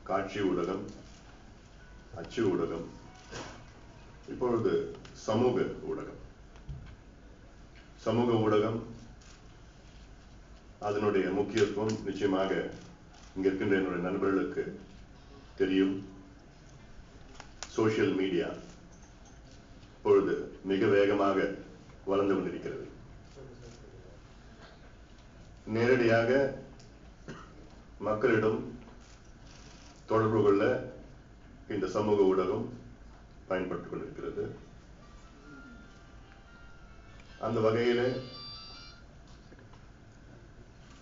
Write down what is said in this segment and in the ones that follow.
காட்சி ஊடகம், அச்சு ஊடகம், இப்பொழுது சமூக ஊடகம். சமூக ஊடகம் அதனுடைய முக்கியத்துவம் நிச்சயமாக இங்க இருக்கின்ற என்னுடைய நண்பர்களுக்கு தெரியும். சோசியல் மீடியா இப்பொழுது மிக வேகமாக வளர்ந்து கொண்டிருக்கிறது. நேரடியாக மக்களிடம் தொடர்பு கொள்ள இந்த சமூக ஊடகம் பயன்பட்டுக் கொண்டிருக்கிறது. அந்த வகையில்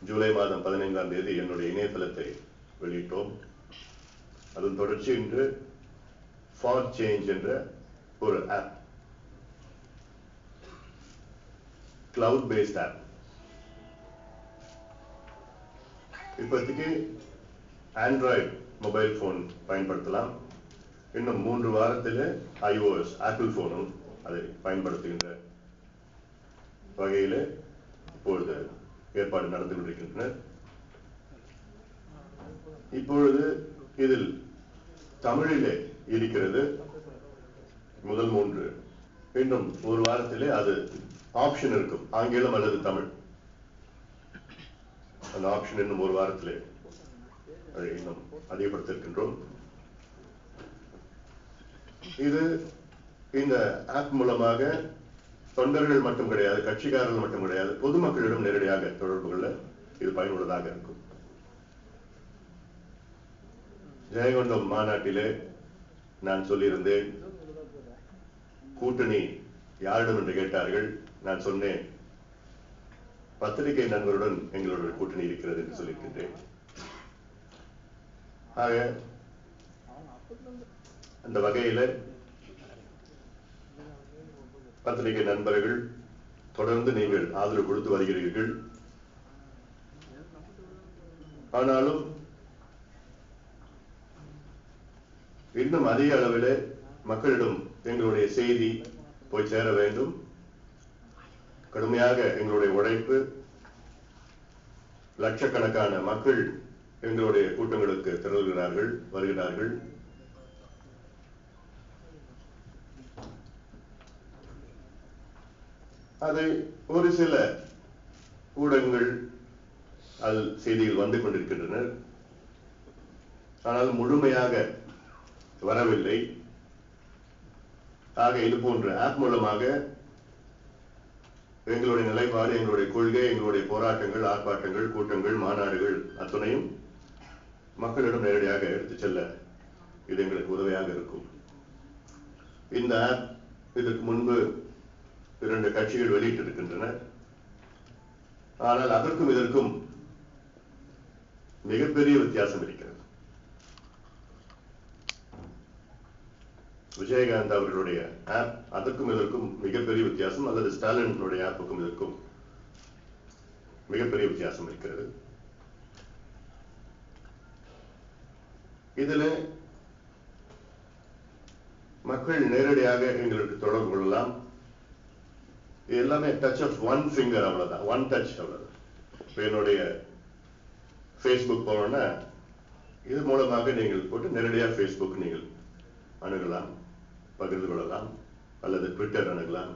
ஜூலை மாதம் 15ஆம் தேதி என்னுடைய இணையதளத்தை வெளியிட்டோம். அதன் தொடர்ச்சி இன்று ஃபார் சேஞ்ச் என்ற ஒரு ஆப், கிளவுட் பேஸ்ட் ஆப். இப்போதைக்கு ஆண்ட்ராய்டு மொபைல் போன் பயன்படுத்தலாம். இன்னும் 3 வாரத்தில் iOS ஆப்பிள் போனும் அதை பயன்படுத்துகின்ற வகையில் இப்பொழுது ஏற்பாடு நடந்து கொண்டிருக்கின்றன. இப்பொழுது இதில் தமிழிலே இருக்கிறது முதல் 3. இன்னும் 1 வாரத்திலே அது ஆப்ஷன் இருக்கும், ஆங்கிலம் அல்லது தமிழ். அந்த ஆப்ஷன் இன்னும் 1 வாரத்திலே அதை இன்னும் அதிகப்படுத்திருக்கின்றோம். இது இந்த ஆப் மூலமாக தொண்டர்கள் மட்டும் கிடையாது, கட்சிக்காரர்கள் மட்டும் கிடையாது, பொதுமக்களிடம் நேரடியாக தொடர்பு கொள்ள இது பயனுள்ளதாக இருக்கும். ஜெயங்கொண்டம் மாநாட்டிலே நான் சொல்லியிருந்தேன், கூட்டணி யாரிடம் என்று கேட்டார்கள். நான் சொன்னேன், பத்திரிகை நண்பருடன் எங்களுடைய கூட்டணி இருக்கிறது என்று சொல்லியிருக்கின்றேன். ஆக அந்த வகையில் பத்திரிகை நண்பர்கள் தொடர்ந்து நீங்கள் ஆதரவு கொடுத்து வருகிறீர்கள். ஆனாலும் இன்னும் அதிக அளவில் மக்களிடம் எங்களுடைய செய்தி போய் சேர வேண்டும். கடுமையாக எங்களுடைய உழைப்பு, லட்சக்கணக்கான மக்கள் எங்களுடைய கூட்டங்களுக்கு திரள்கிறார்கள், வருகிறார்கள். அதை ஒரு சில ஊடகங்கள் அதில் செய்திகள் வந்து கொண்டிருக்கின்றனர். ஆனால் முழுமையாக வரவில்லை. ஆக இது போன்ற ஆப் மூலமாக எங்களுடைய நிலைப்பாடு, எங்களுடைய கொள்கை, எங்களுடைய போராட்டங்கள், ஆர்ப்பாட்டங்கள், கூட்டங்கள், மாநாடுகள் அத்தனையும் மக்களிடம் நேரடியாக எடுத்துச் செல்ல இது எங்களுக்கு உதவியாக இருக்கும். இந்த ஆப் இதற்கு முன்பு 2 கட்சிகள் வெளியிட்டிருக்கின்றன. ஆனால் அதற்கும் இதற்கும் மிகப்பெரிய வித்தியாசம் இருக்கிறது. விஜயகாந்த் அவர்களுடைய ஆப் அதற்கும் இதற்கும் மிகப்பெரிய வித்தியாசம், அல்லது ஸ்டாலினுடைய ஆப்புக்கும் இதற்கும் மிகப்பெரிய வித்தியாசம் இருக்கிறது. இதில் மக்கள் நேரடியாக எங்களுக்கு தொடர்பு கொள்ளலாம். எல்லாமே டச் ஆஃப் 1 ஃபிங்கர், அவ்வளவுதான், 1 டச், அவ்வளவுதான். என்னுடைய ஃபேஸ்புக் போனோம்னா இது மூலமாக நீங்கள் போட்டு நேரடியாக ஃபேஸ்புக் நீங்கள் அணுகலாம், பகிர்ந்து கொள்ளலாம், அல்லது ட்விட்டர் அணுகலாம்.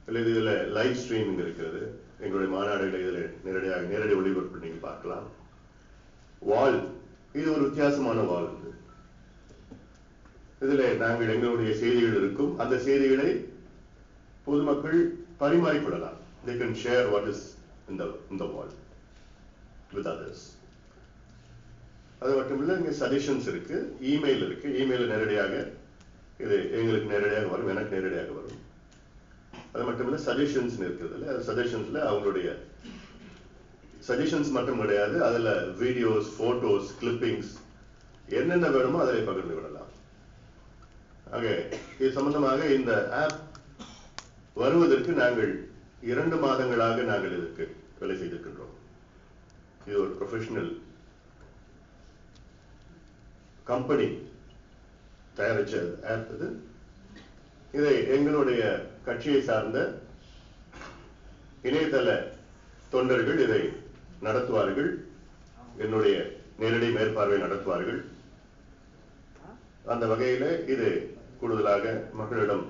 அல்லது இதில் லைவ் ஸ்ட்ரீமிங் இருக்கிறது. எங்களுடைய மாநாடுகளை இதில் நேரடி ஒளிபரப்பு நீங்கள் பார்க்கலாம். வால், இது ஒரு வித்தியாசமான வால். இதில் நாங்கள் எங்களுடைய செய்திகள் இருக்கும். அந்த செய்திகளை பொதுமக்கள் பரிமாறிக்கொள்ளலாம். They can share what is in the wall with others. அது மட்டும் இல்லை, இங்கே சஜஷன்ஸ் இருக்கு, இமெயில் இருக்கு. இமெயில் நேரடியாக இது எங்களுக்கு நேரடியாக வரும், எனக்கு நேரடியாக வரும். அது மட்டும் இல்லை, சஜஷன்ஸ் இருக்கிறது. அது சஜஷன்ஸ்ல அவங்களுடைய சஜஷன்ஸ் மட்டும் கிடையாது, அதுல வீடியோஸ், போட்டோஸ், கிளிப்பிங்ஸ் என்னென்ன வேணுமோ அதை பகிர்ந்து விடலாம். ஆக இது சம்பந்தமாக இந்த ஆப் வருவதற்கு நாங்கள் 2 மாதங்களாக நாங்கள் இதற்கு வேலை செய்திருக்கின்றோம். இது ஒரு ப்ரொஃபஷனல் கம்பெனி தயாரிச்ச ஆப் இது. இதை எங்களுடைய கட்சியை சார்ந்த இணையதள தொண்டர்கள் இதை நடத்துவார்கள், என்னுடைய நேரடி மேற்பார்வை நடத்துவார்கள். அந்த வகையில இது கூடுதலாக மக்களிடம்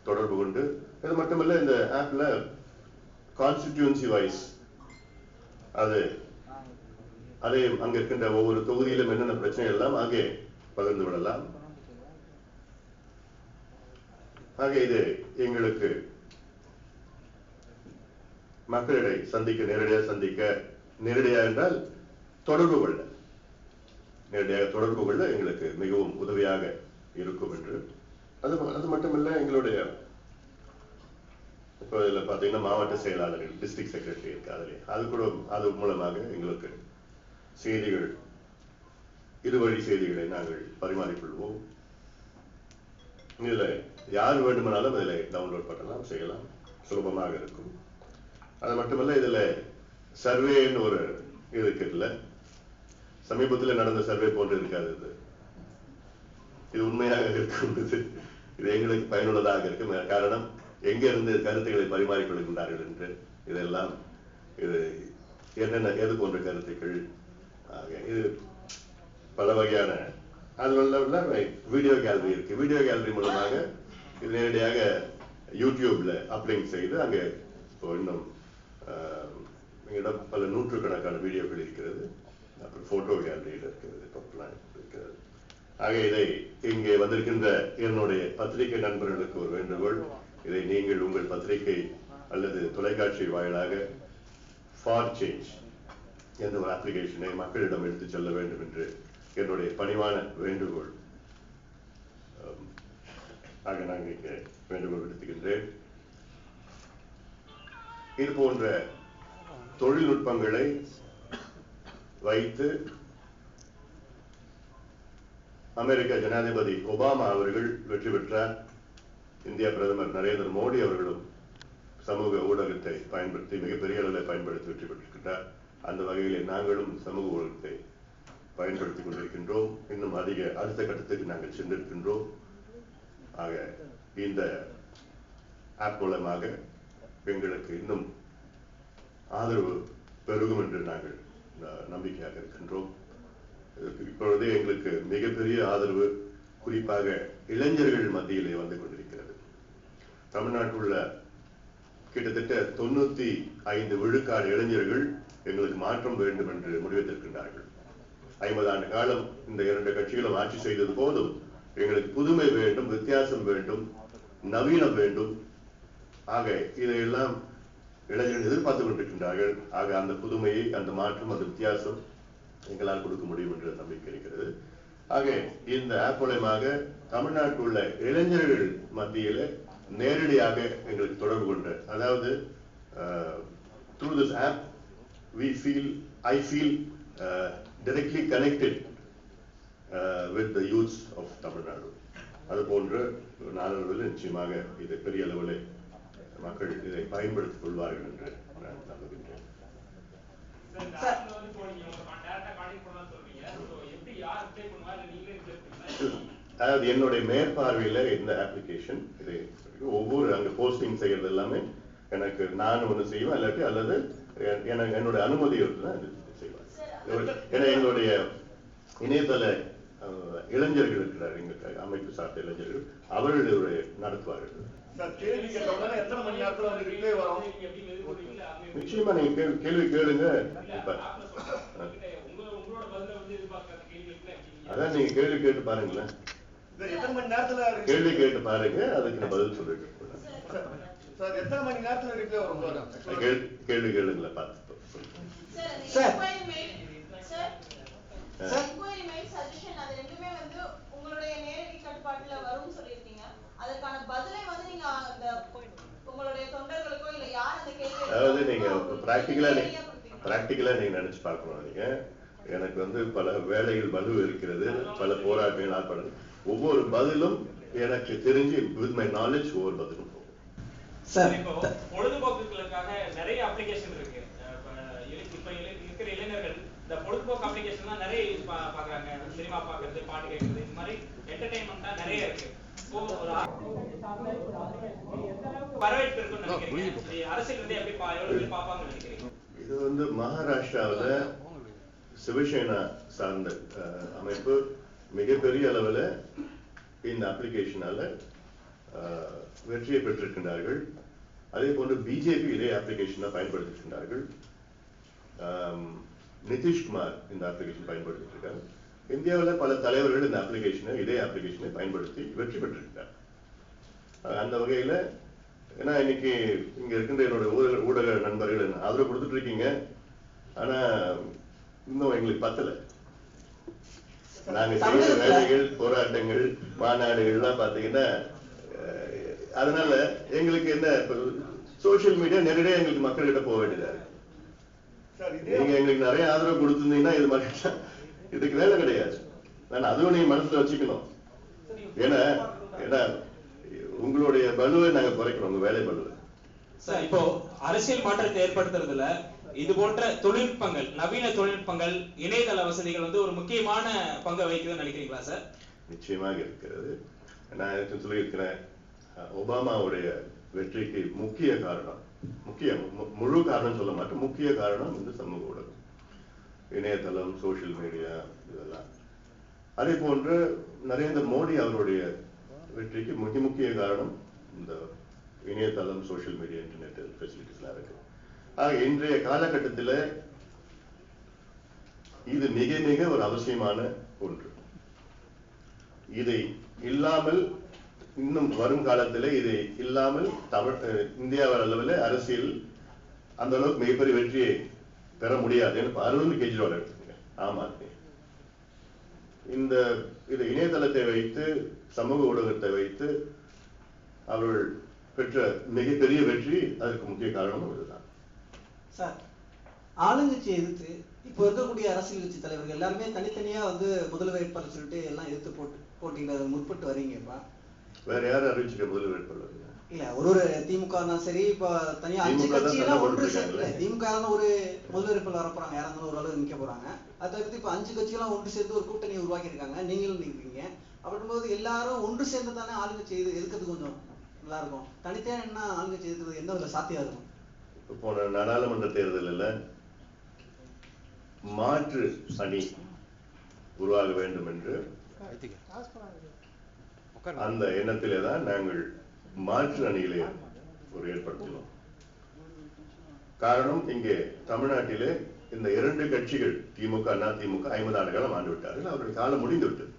தொடர்பு கொண்டு, இது மட்டுமல்ல இந்த ஆப்ல கான்ஸ்டிடியூன்சி வைஸ் அதே அங்க இருக்கின்ற ஒவ்வொரு தொகுதியிலும் என்னென்ன பிரச்சனை எல்லாம் அங்கே பகிர்ந்து விடலாம். ஆக இது எங்களுக்கு மக்களை நேரடியாக என்றால் தொடர்பு கொள்ள, நேரடியாக தொடர்பு கொள்ள எங்களுக்கு மிகவும் உதவியாக இருக்கும் என்று. அது மட்டுமல்ல, எங்களுடைய இப்போ இதில் பார்த்தீங்கன்னா மாவட்ட செயலாளர்கள், டிஸ்ட்ரிக்ட் செக்ரட்டரி இருக்கு, அது மூலமாக எங்களுக்கு செய்திகள், இருவழி செய்திகளை நாங்கள் பரிமாறிக்கொள்வோம். இதுல யார் வேண்டுமானாலும் இதில் டவுன்லோட் பண்ணலாம், செய்யலாம், சுலபமாக இருக்கும். அது மட்டுமல்ல, இதுல சர்வேன்னு ஒரு இருக்கு. இல்ல சமீபத்தில் நடந்த சர்வே போன்று இருக்காது. இது உண்மையாக இருக்கும். இது எங்களுக்கு பயனுள்ளதாக இருக்கும். காரணம், எங்க இருந்து கருத்துக்களை பரிமாறிக்கொள்கின்றார்கள் என்று, இதெல்லாம் இது என்னென்ன எது போன்ற கருத்துக்கள், இது பல வகையான. அது வீடியோ கேலரி இருக்கு. வீடியோ கேலரி மூலமாக இது நேரடியாக யூடியூப்ல அப்லிங்க் செய்து அங்கே இன்னும் எங்களிடம் பல நூற்றுக்கணக்கான வீடியோக்கள் இருக்கிறது. அப்புறம் போட்டோ கேலரியில் இருக்கிறது. ஆக இதை இங்கே வந்திருக்கின்ற என்னுடைய பத்திரிகை நண்பர்களுக்கு ஒரு வேண்டுகோள், இதை நீங்கள் உங்கள் பத்திரிகை அல்லது தொலைக்காட்சி வாயிலாக ஃபார் சேஞ்ச் என்ற ஒரு அப்ளிகேஷனை மக்களிடம் எடுத்துச் செல்ல வேண்டும் என்று என்னுடைய பணிவான வேண்டுகோள். ஆக நான் இங்கே வேண்டுகோள் விடுத்துகின்றேன். இது போன்ற தொழில்நுட்பங்களை வைத்து அமெரிக்க ஜனாதிபதி ஒபாமா அவர்கள் வெற்றி பெற்றார். இந்திய பிரதமர் நரேந்திர மோடி அவர்களும் சமூக ஊடகத்தை பயன்படுத்தி மிகப்பெரிய அளவில் பயன்படுத்தி வெற்றி பெற்றிருக்கிறார். அந்த வகையில் நாங்களும் சமூக ஊடகத்தை பயன்படுத்திக் கொண்டிருக்கின்றோம். இன்னும் அடுத்த கட்டத்துக்கு நாங்கள் சென்றிருக்கின்றோம். ஆக இந்த ஆப் மூலமாக எங்களுக்கு இன்னும் ஆதரவு பெருகும் என்று நாங்கள் நம்பிக்கையாக இருக்கின்றோம். இப்பொழுதே எங்களுக்கு மிகப்பெரிய ஆதரவு குறிப்பாக இளைஞர்கள் மத்தியிலே வந்து கொண்டிருக்கிறது. தமிழ்நாட்டில் உள்ள கிட்டத்தட்ட 95 விழுக்காடு இளைஞர்கள் எங்களுக்கு மாற்றம் வேண்டும் என்று முடிவெடுத்திருக்கின்றார்கள். 50 ஆண்டு காலம் இந்த இரண்டு கட்சிகளும் ஆட்சி செய்தது போதும், எங்களுக்கு புதுமை வேண்டும், வித்தியாசம் வேண்டும், நவீனம் வேண்டும். ஆக இதையெல்லாம் இளைஞர்கள் எதிர்பார்த்துக் கொண்டிருக்கின்றார்கள். ஆக அந்த புதுமையை, அந்த மாற்றம், அந்த வித்தியாசம் எங்களால் கொடுக்க முடியும் என்ற நம்பிக்கை இருக்கிறது. ஆக இந்த ஆப் மூலமாக தமிழ்நாட்டில் உள்ள இளைஞர்கள் மத்தியில நேரடியாக எங்களுக்கு தொடர்பு கொண்டு, அதாவது through this app I feel directly connected with the youths of Tamil Nadu. அது போன்ற நாளளவில் நிச்சயமாக இதை பெரிய அளவில் மக்கள் இதை பயன்படுத்திக் கொள்வார்கள் என்று நான் நம்புகின்றேன். அதாவது என்னுடைய மேற்பார்வையில இந்த அப்ளிகேஷன் இதை ஒவ்வொரு அங்க போஸ்டிங் செய்யறது எல்லாமே எனக்கு நான் ஒண்ணு செய்வேன், இல்லாட்டி அல்லது என்னுடைய அனுமதி தான் செய்வேன். ஏன்னா எங்களுடைய இணையதள இளைஞர்கள் இருக்கிறார், எங்க அமைப்பு சார்ந்த இளைஞர்கள், அவர்கள் நடத்துவார்கள். நிச்சயமா நீங்க கேள்வி கேளுங்க. அதான் நீங்க கேள்வி கேட்டு பாருங்களேன், கேள்வி கேட்டு பாருங்க, அதுக்கு நான் பதில் சொல்லிட்டு கேள்வி கேளுங்கள பார்த்து. அதாவது நீங்க பிராக்டிகலா நீங்க நினைச்சு பார்க்கணும். நீங்க எனக்கு பல வேலைகள் பலு இருக்கிறது, பல போராட்டங்கள் ஆட்படுது. ஒவ்வொரு பதிலும் எனக்கு தெரிஞ்சு வித் மை நாலேஜ் ஒவ்வொரு பதிலும் போகும். பொழுதுபோக்குகளுக்காக நிறைய அப்ளிகேஷன் இருக்கு. இப்ப இருக்கிற இளைஞர்கள் இந்த பொழுதுபோக்கு அப்ளிகேஷன் தான் நிறைய பாக்குறாங்க. சினிமா பாக்குறது, பாட்டு கேட்கறது, இந்த மாதிரி என்டர்டைன்மெண்ட் நிறைய இருக்கு. வரவேற்பு இருக்குன்னு நினைக்கிறீங்க? அரசியல் வந்து எப்படி எவ்வளவு பேர் பாப்பாங்கன்னு நினைக்கிறீங்க? இது மகாராஷ்டிராவில் சிவசேனா சார்ந்த அமைப்பு மிகப்பெரிய அளவில் இந்த அப்ளிகேஷனால வெற்றியை பெற்றிருக்கின்றார்கள். அதே போன்று பிஜேபி இதே அப்ளிகேஷனை பயன்படுத்தியிருக்கின்றார்கள். நிதிஷ்குமார் இந்த அப்ளிகேஷன் பயன்படுத்திட்டு இருக்காரு. இந்தியாவில் பல தலைவர்கள் இந்த அப்ளிகேஷனை இதே அப்ளிகேஷனை பயன்படுத்தி வெற்றி பெற்றிருக்கிறார். அந்த வகையில் ஏன்னா இன்னைக்கு இங்க இருக்கின்ற என்னோட ஊடக நண்பர்கள் ஆதரவு கொடுத்துட்டு இருக்கீங்க. ஆனா இன்னும் எங்களுக்கு பத்தல. நாங்க செய்யற வேலைகள், போராட்டங்கள், மாநாடுகள் எல்லாம் பாத்தீங்கன்னா, அதனால எங்களுக்கு என்ன சோசியல் மீடியா நேரடியா எங்களுக்கு மக்கள்கிட்ட போக வேண்டியதா இருக்கு. நீங்க எங்களுக்கு நிறைய ஆதரவு கொடுத்திருந்தீங்கன்னா இது மாதிரி இதுக்கு வேலை கிடையாது. அதுவும் நீங்க மனசுல வச்சுக்கணும். ஏன்னா உங்களுடைய பலுவை நாங்க குறைக்கிறோம், உங்க வேலை பலுவை. சார், இப்போ அரசியல் மாற்றத்தை ஏற்படுத்துறதுல இது போன்ற தொழில்நுட்பங்கள், நவீன தொழில்நுட்பங்கள், இணையதள வசதிகள் வந்து ஒரு முக்கியமான பங்கை வகிக்குதுன்னு நினைக்கிறீங்களா சார்? நிச்சயமாக இருக்கிறது. நான் சொல்லியிருக்கிறேன், ஒபாமாவுடைய வெற்றிக்கு முக்கிய காரணம், முழு காரணம் சொல்ல மாட்டேன், முக்கிய காரணம் இந்த சமூக ஊடகம், இணையதளம், சோசியல் மீடியா இதெல்லாம். அதே போன்று நரேந்திர மோடி அவருடைய வெற்றிக்கு முக்கிய காரணம் இந்த இணையதளம், சோசியல் மீடியா, இன்டர்நெட் ஃபெசிலிட்டிஸ்லாம் இருக்கு. ஆக இன்றைய காலகட்டத்தில் இது மிக மிக ஒரு அவசியமான ஒன்று. இதை இல்லாமல் இன்னும் வரும் காலத்தில் இதை இல்லாமல் இந்தியா அளவில் அரசியல் அந்த அளவுக்கு மிகப்பெரிய வெற்றியை பெற முடியாது. அரவிந்த் கெஜ்ரிவால் எடுத்துக்கோங்க, ஆம் ஆத்மி. இந்த இணையதளத்தை வைத்து, சமூக ஊடகத்தை வைத்து அவர்கள் பெற்ற மிகப்பெரிய வெற்றி, அதற்கு முக்கிய காரணம் இதுதான். சார், ஆளுங்கட்சியை எதிர்த்து இப்போ இருக்கக்கூடிய அரசியல் கட்சி தலைவர்கள் எல்லாருமே தனித்தனியா வந்து முதல் வேட்பாளர் சொல்லிட்டு எல்லாம் எதிர்த்து போட்டியிட முற்பட்டு வரீங்கப்பா. வேற யாரும் அறிவிச்சுக்க முதல் வேட்பாளர் இல்ல, ஒரு திமுக சரி, இப்ப தனியா 5 கட்சியெல்லாம் ஒன்று சேர்ந்து திமுக ஒரு முதல் வேட்பாளர் வரப்போறாங்க, யாரா இருந்தாலும் ஒரு அளவு நிக்க போறாங்க. அதை தவிர்த்து இப்ப 5 கட்சியெல்லாம் ஒன்று சேர்ந்து ஒரு கூட்டணி உருவாக்கி இருக்காங்க, நீங்களும் நிற்கிறீங்க. அப்படிங்கும்போது எல்லாரும் ஒன்று சேர்ந்து தானே ஆளுங்கட்சி எதிர்க்கிறது கொஞ்சம் நல்லா இருக்கும். தனித்தனியா என்ன ஆளுங்கட்சி எதிர்க்கிறது எந்த ஒரு சாத்தியம் இருக்கும்? போன நாடாளுமன்ற தேர்தலில் மாற்று அணி உருவாக வேண்டும் என்று அந்த எண்ணத்திலே தான் நாங்கள் மாற்று அணியிலே ஒரு ஏற்படுத்தினோம். காரணம், இங்கே தமிழ்நாட்டிலே இந்த 2 கட்சிகள் திமுக, அதிமுக 50 ஆண்டு காலம் ஆண்டு விட்டார்கள். அவருடைய காலம் முடிந்து விட்டது.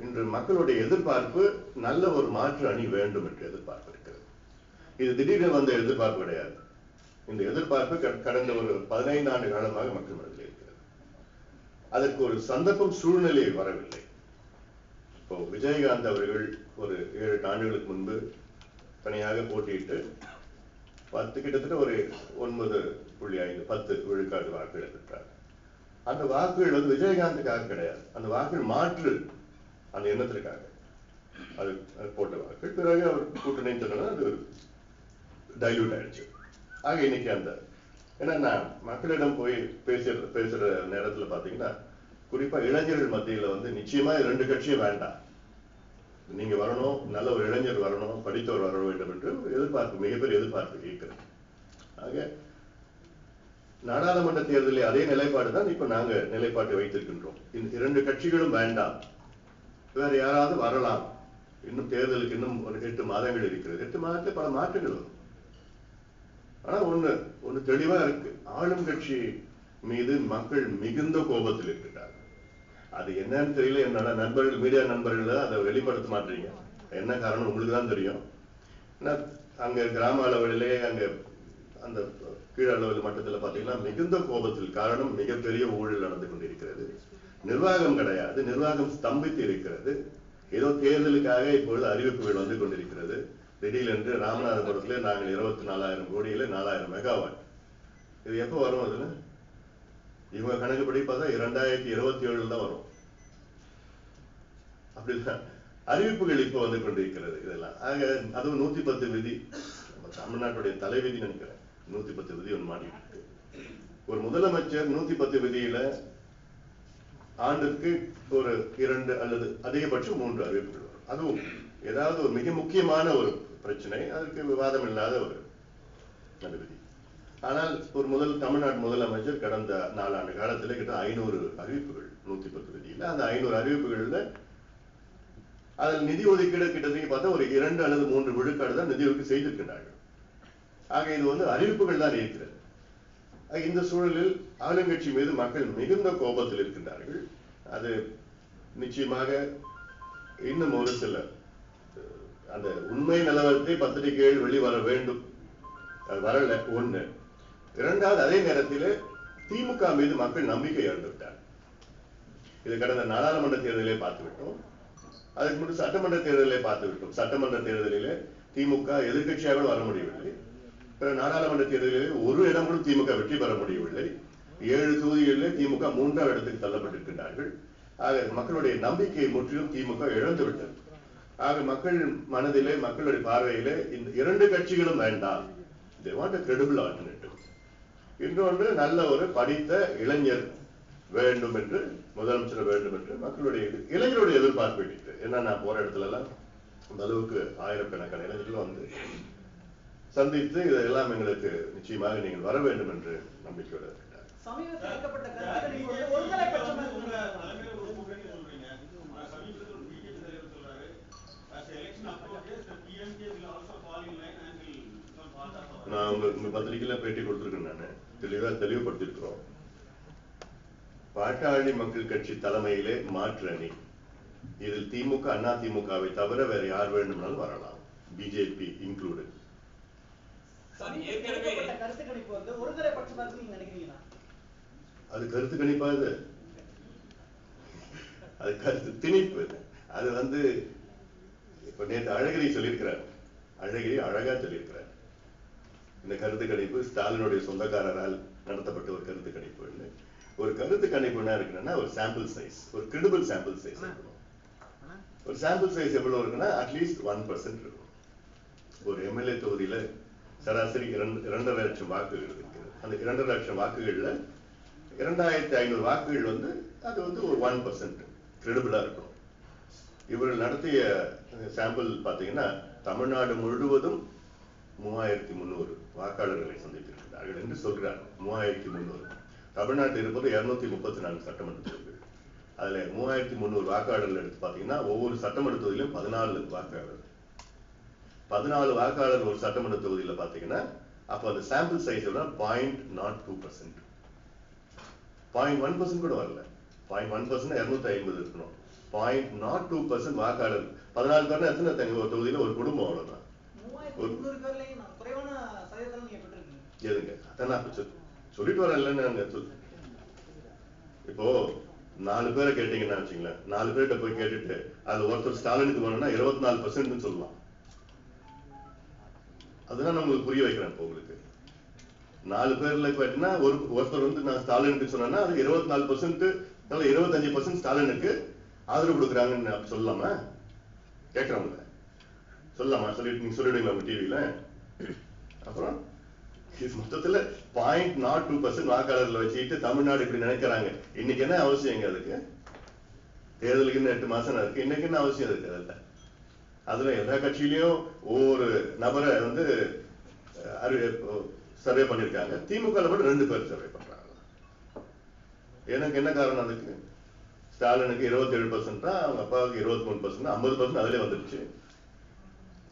இன்று மக்களுடைய எதிர்பார்ப்பு நல்ல ஒரு மாற்று அணி வேண்டும் என்று எதிர்பார்ப்பு இருக்கிறது. இது திடீரென வந்த எதிர்பார்ப்பு கிடையாது. இந்த எதிர்பார்ப்பு கடந்த ஒரு 15 ஆண்டு காலமாக மக்கள் மனதில் இருக்கிறது. அதற்கு ஒரு சந்தர்ப்பம், சூழ்நிலை வரவில்லை. இப்போ விஜயகாந்த் அவர்கள் ஒரு 7-8 ஆண்டுகளுக்கு முன்பு தனியாக போட்டியிட்டு கிட்டத்தட்ட ஒரு 9.5-10 விழுக்காடு வாக்குகளை பெற்றார். அந்த வாக்குகள் வந்து விஜயகாந்துக்காக கிடையாது, அந்த வாக்குகள் மாற்று அந்த எண்ணத்திற்காக அது போட்ட வாக்குகள். பிறகு அவர் கூட்டணி சொன்னா அது டைல்யூட் ஆயிடுச்சு. ஆக இன்னைக்கு அந்த ஏன்னா மக்களிடம் போய் பேசுற நேரத்தில் பாத்தீங்கன்னா, குறிப்பா இளைஞர்கள் மத்தியில வந்து நிச்சயமா 2 கட்சியும் வேண்டாம், நீங்க வரணும், நல்ல ஒரு இளைஞர் வரணும், படித்தவர் வர வேண்டும் என்று எதிர்பார்ப்பு, மிகப்பெரிய எதிர்பார்ப்பு இருக்கிறது. ஆக நாடாளுமன்ற தேர்தலில் அதே நிலைப்பாடு தான் இப்ப நாங்க நிலைப்பாட்டை வைத்திருக்கின்றோம். இந்த 2 கட்சிகளும் வேண்டாம், வேற யாராவது வரலாம். இன்னும் தேர்தலுக்கு இன்னும் ஒரு 8 மாதங்கள் இருக்கிறது. 8 மாதத்தில் பல மாற்றங்கள் வரும். ஆனா ஒண்ணு தெளிவா இருக்கு, ஆளும் கட்சி மீது மக்கள் மிகுந்த கோபத்தில் இருக்கிறார்கள். அது என்னன்னு தெரியல. என்னோட நண்பர்கள், மீடியா நண்பர்கள் அதை வெளிப்படுத்த மாட்டீங்க. என்ன காரணம் உங்களுக்கு தான் தெரியும். அங்க கிராம அளவிலே, அங்க அந்த கீழ் அளவில் மட்டத்தில் பாத்தீங்கன்னா மிகுந்த கோபத்தில். காரணம், மிகப்பெரிய ஊழல் நடந்து கொண்டிருக்கிறது, நிர்வாகம் கிடையாது, நிர்வாகம் ஸ்தம்பித்து இருக்கிறது. ஏதோ தேர்தலுக்காக இப்பொழுது அறிவிப்புகள் வந்து கொண்டிருக்கிறது. திடீரென்று ராமநாதபுரத்துல நாங்கள் 24,000 கோடியில 4,000 மெகாவாட். இது எப்போ வரும்? அதுல இவங்க கணக்குப்படி பார்த்தா 2027 தான் வரும். அப்படிதான் அறிவிப்புகள் இப்போ வந்து கொண்டிருக்கிறது இதெல்லாம். ஆக அதுவும் 110 விதி, நம்ம தமிழ்நாட்டுடைய தலைவிதி நினைக்கிறேன். 110 விதி ஒன்று மாட்டி இருக்கு. ஒரு முதலமைச்சர் 110 விதியில ஆண்டுக்கு ஒரு 2 அல்லது அதிகபட்சம் 3 அறிவிப்புகள் வரும். அதுவும் ஏதாவது ஒரு மிக முக்கியமான ஒரு பிரச்சனை, அதற்கு விவாதம் இல்லாத ஒரு விதி. ஆனால் ஒரு தமிழ்நாடு முதலமைச்சர் கடந்த 4 ஆண்டு காலத்தில் கிட்ட 500 அறிவிப்புகள் 110 விதியில் அந்த 500 அறிவிப்புகள்ல அதில் நிதி ஒதுக்கீடு கிட்டத்தட்ட பார்த்தா ஒரு 2 அல்லது 3 விழுக்காடு தான் நிதி ஒதுக்கீடு செய்திருக்கிறார்கள். ஆக இது வந்து அறிவிப்புகள் தான் இருக்கிறது. இந்த சூழலில் ஆளுங்கட்சி மீது மக்கள் மிகுந்த கோபத்தில் இருக்கின்றார்கள். அது நிச்சயமாக இன்னும் ஒரு சில அந்த உண்மை நிலவரத்தை பத்திரிகைகள் வெளிவர வேண்டும், வரல ஒண்ணு. இரண்டாவது, அதே நேரத்தில் திமுக மீது மக்கள் நம்பிக்கை இழந்துவிட்டார். இது கடந்த நாடாளுமன்ற தேர்தலிலே பார்த்துவிட்டோம், அதுக்கு முன்பு சட்டமன்ற தேர்தலிலே பார்த்துவிட்டோம். சட்டமன்ற தேர்தலிலே திமுக எதிர்கட்சியாக வர முடியவில்லை. நாடாளுமன்ற தேர்தலிலே ஒரு இடம் கூட திமுக வெற்றி பெற முடியவில்லை. 7 தொகுதிகளிலே திமுக 3ஆம் இடத்துக்கு தள்ளப்பட்டிருக்கிறார்கள். ஆக மக்களுடைய நம்பிக்கையை முற்றிலும் திமுக இழந்துவிட்டது. ஆக மக்கள் மனதிலே, மக்களுடைய பார்வையிலே இந்த 2 கட்சிகளும் வேண்டாம். They want a credible alternative. இன்னொன்று, நல்ல ஒரு படித்த இளைஞர் வேண்டும் என்று, முதலமைச்சர் வேண்டும் என்று மக்களுடைய இளைஞருடைய எதிர்பார்ப்பு இருக்கு. ஏன்னா நான் போற இடத்துல எல்லாம் அந்த அளவுக்கு ஆயிரக்கணக்கான இளைஞர்கள் வந்து சந்தித்து இதெல்லாம் எங்களுக்கு நிச்சயமாக நீங்கள் வர வேண்டும் என்று நம்பிக்கையோடு இருக்கிறார். நான் உங்க பத்திரிகையில பேட்டி கொடுத்திருக்கேன். நான் தெளிவுபடுத்திருக்கிறோம். பாட்டாளி மக்கள் கட்சி தலைமையிலே மாற்று அணி, இதில் திமுக அண்ணா திமுகவை தவிர வேற யார் வேண்டும்னாலும் வரலாம், பிஜேபி இன்க்ளூடட். அது கருத்து கணிப்பா, அது கருத்து திணிப்பு. அது வந்து இப்ப நேற்று அழகிரி சொல்லியிருக்கிறார், அழகிரி அழகா சொல்லியிருக்கிறார், இந்த கருத்து கணிப்பு ஸ்டாலினுடைய சொந்தக்காரரால் நடத்தப்பட்ட ஒரு கருத்து கணிப்பு. ஒரு கருத்து கணிப்பு என்ன இருக்குன்னா, ஒரு சாம்பிள் சைஸ், ஒரு கிரெடிபிள் சாம்பிள் சைஸ் இருக்கணும். ஒரு சாம்பிள் சைஸ் எவ்வளவு இருக்குன்னா அட்லீஸ்ட் 1% இருக்கும். ஒரு எம்எல்ஏ தொகுதியில சராசரி 2.5 லட்சம் வாக்குகள் இருக்கிறது. அந்த 2.5 லட்சம் வாக்குகள்ல 2500 வாக்குகள் வந்து அது வந்து ஒரு 1% கிரெடிபிளா இருக்கணும். இவர்கள் நடத்திய சாம்பிள் பாத்தீங்கன்னா தமிழ்நாடு முழுவதும் 3300 வாக்காளர்களை சந்தித்திருக்கிறார்கள் என்று சொல்கிறார். 3300. தமிழ்நாட்டில் இருப்பது 234 சட்டமன்ற தொகுதிகள். அதுல 3300 வாக்காளர்கள் எடுத்து பாத்தீங்கன்னா ஒவ்வொரு சட்டமன்ற தொகுதியிலும் 14 வாக்காளர். 14 வாக்காளர் ஒரு சட்டமன்ற தொகுதியில பாத்தீங்கன்னா அப்ப அந்த சாம்பிள் சைஸ் 0.02%. 0.1% கூட வரல. 0.1% 250 இருக்கணும். 0.02% வாக்காளர் 14 பேர்னா எத்தனை ஒரு தொகுதியில ஒரு குடும்பம் அவ்வளவுதான். எதுங்க அதான் சொல்லிட்டு வரேன் இல்லைன்னு. இப்போ 4 பேரை கேட்டீங்கன்னா வச்சுங்களேன், 4 பேர்கிட்ட போய் கேட்டுட்டு அது ஒருத்தர் ஸ்டாலினுக்கு வேணும்னா 24% சொல்லலாம். அதுதான் நான் உங்களுக்கு புரிய வைக்கிறேன். இப்போ உங்களுக்கு 4 பேர்ல கேட்டீங்கன்னா ஒருத்தர் வந்து நான் ஸ்டாலினுக்கு சொன்னா அது 24%, 25% ஸ்டாலினுக்கு ஆதரவு கொடுக்குறாங்கன்னு சொல்லலாமா? கேட்கறவங்க சொல்லலாமா? சொல்லிட்டு நீங்க சொல்லிடுவீங்களா உங்க டிவியில? அப்புறம் மொத்தத்துல 0.02% வாக்காளர்களை வச்சுக்கிட்டு தமிழ்நாடு இப்படி நினைக்கிறாங்க. இன்னைக்கு என்ன அவசியங்க அதுக்கு? தேர்தலுக்கு இன்னும் 8 மாசம் இருக்கு. இன்னைக்கு என்ன அவசியம் இருக்கு? அதில் அதுல எல்லா கட்சியிலையும் ஒவ்வொரு நபரை வந்து சர்வே பண்ணிருக்காங்க. திமுக மட்டும் 2 பேர் சர்வே பண்றாங்க. எனக்கு என்ன காரணம்? அதுக்கு ஸ்டாலினுக்கு 27%, அவங்க அப்பாவுக்கு 23%, 50% அதிலே வந்துருச்சு.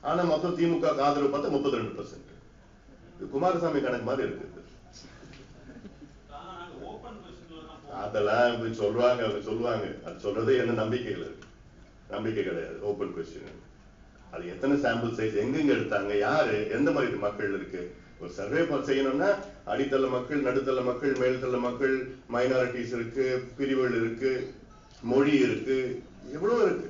ஆனா மொத்தம் திமுக ஆதரவு பார்த்தா 32%. குமாரசாமி கணக்கு மாதிரி இருக்கு. அதெல்லாம் சொல்றாங்க, அவங்க சொல்லுவாங்க. அது சொல்றதே என்ன நம்பிக்கைகள் இருக்கு? நம்பிக்கை கிடையாது. Open question. அது எத்தனை சாம்பிள் சைஸ், எங்கெங்க எடுத்தாங்க, யாரு, எந்த மாதிரி மக்கள் இருக்கு? ஒரு சர்வே செய்யணும்னா அடித்தள மக்கள், நடுத்தள மக்கள், மேல்தள மக்கள், மைனாரிட்டிஸ் இருக்கு, பிரிவுகள் இருக்கு, மொழி இருக்கு, எவ்வளவு இருக்கு.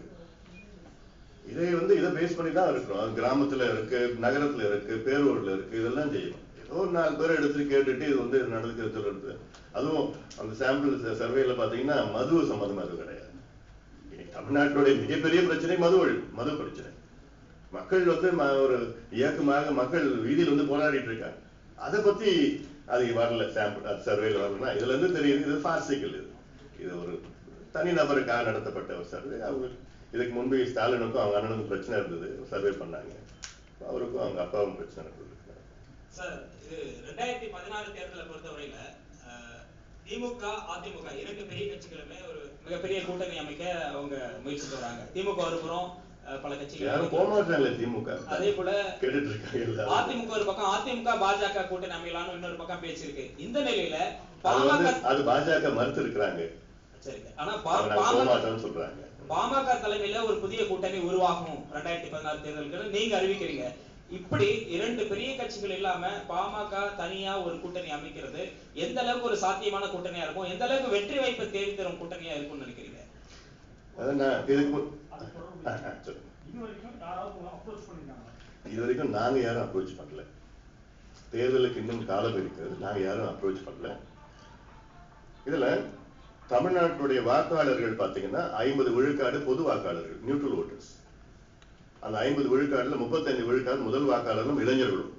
இதை பேஸ் பண்ணி தான் இருக்கிறோம். கிராமத்துல இருக்கு, நகரத்துல இருக்கு, பேரூர்ல இருக்கு, இதெல்லாம் செய்யணும். ஏதோ ஒரு 4 பேரை எடுத்துட்டு கேட்டுட்டு இது வந்து நடந்துக்கிறது. அதுவும் அந்த சாம்பிள் சர்வேல பாத்தீங்கன்னா மது சம்பந்தமா அது கிடையாது. தமிழ்நாட்டுடைய மிகப்பெரிய பிரச்சனை மது பிரச்சனை. மக்கள் வந்து ஒரு இயக்கமாக மக்கள் வீதியில் வந்து போராடிட்டு இருக்காங்க. அதை பத்தி அது வரல, சாம்பிள் சர்வேல வரலன்னா இதுல இருந்து தெரியுது இது ஃபார்சிக்கல். இது ஒரு தனி நபருக்காக நடத்தப்பட்ட ஒரு சர்வே. அவங்க இதுக்கு முன்பு ஸ்டாலினுக்கும் அவங்க அண்ணனுக்கும் பிரச்சனை இருந்தது, சர்வே பண்ணாங்க. அவருக்கும் அவங்க அப்பாவும் பிரச்சனை இருந்தது. சார், இது 2016 தேர்தலை பொறுத்தவரையில திமுக அதிமுக இரண்டு பெரிய கட்சிகளுமே ஒரு மிகப்பெரிய கூட்டணி அமைக்க அவங்க முயற்சிட்டு வராங்க. திமுக ஒரு புறம் பல கட்சிகள் போமாட்டாங்க, திமுக அதே போல கேட்டுட்டு இருக்காங்க. அதிமுக ஒரு பக்கம், அதிமுக பாஜக கூட்டணி அமையலான்னு இன்னொரு பக்கம் பேச்சு இருக்கு. இந்த நிலையில அது பாஜக மறுத்து இருக்கிறாங்க. சரி, ஆனா சொல்றாங்க பாமக தலைமையில ஒரு புதிய கூட்டணி உருவாகும் 2016 தேர்தலுக்கு நீங்க அறிவிக்கிறீங்க. இப்படி இரண்டு பெரிய கட்சிகள் இல்லாம பாமக தனியா ஒரு கூட்டணி அமைக்கிறது எந்த அளவுக்கு ஒரு சாத்தியமான கூட்டணியா இருக்கும், எந்த அளவுக்கு வெற்றி வாய்ப்பை தேடி தரும் கூட்டணியா இருக்கும்னு நினைக்கிறீங்க? இது வரைக்கும் நாங்க யாரும் அப்ரோச் பண்ணல. தேர்தலுக்கு இன்னும் காலம் இருக்கிறது, நாங்க யாரும் அப்ரோச் பண்ணல. இதுல தமிழ்நாட்டுடைய வாக்காளர்கள் பாத்தீங்கன்னா 50 விழுக்காடு பொது வாக்காளர்கள், நியூட்ரல் ஓட்டர்ஸ். அந்த 50 விழுக்காடுல 35 விழுக்காடு முதல் வாக்காளர்களும் இளைஞர்களும்.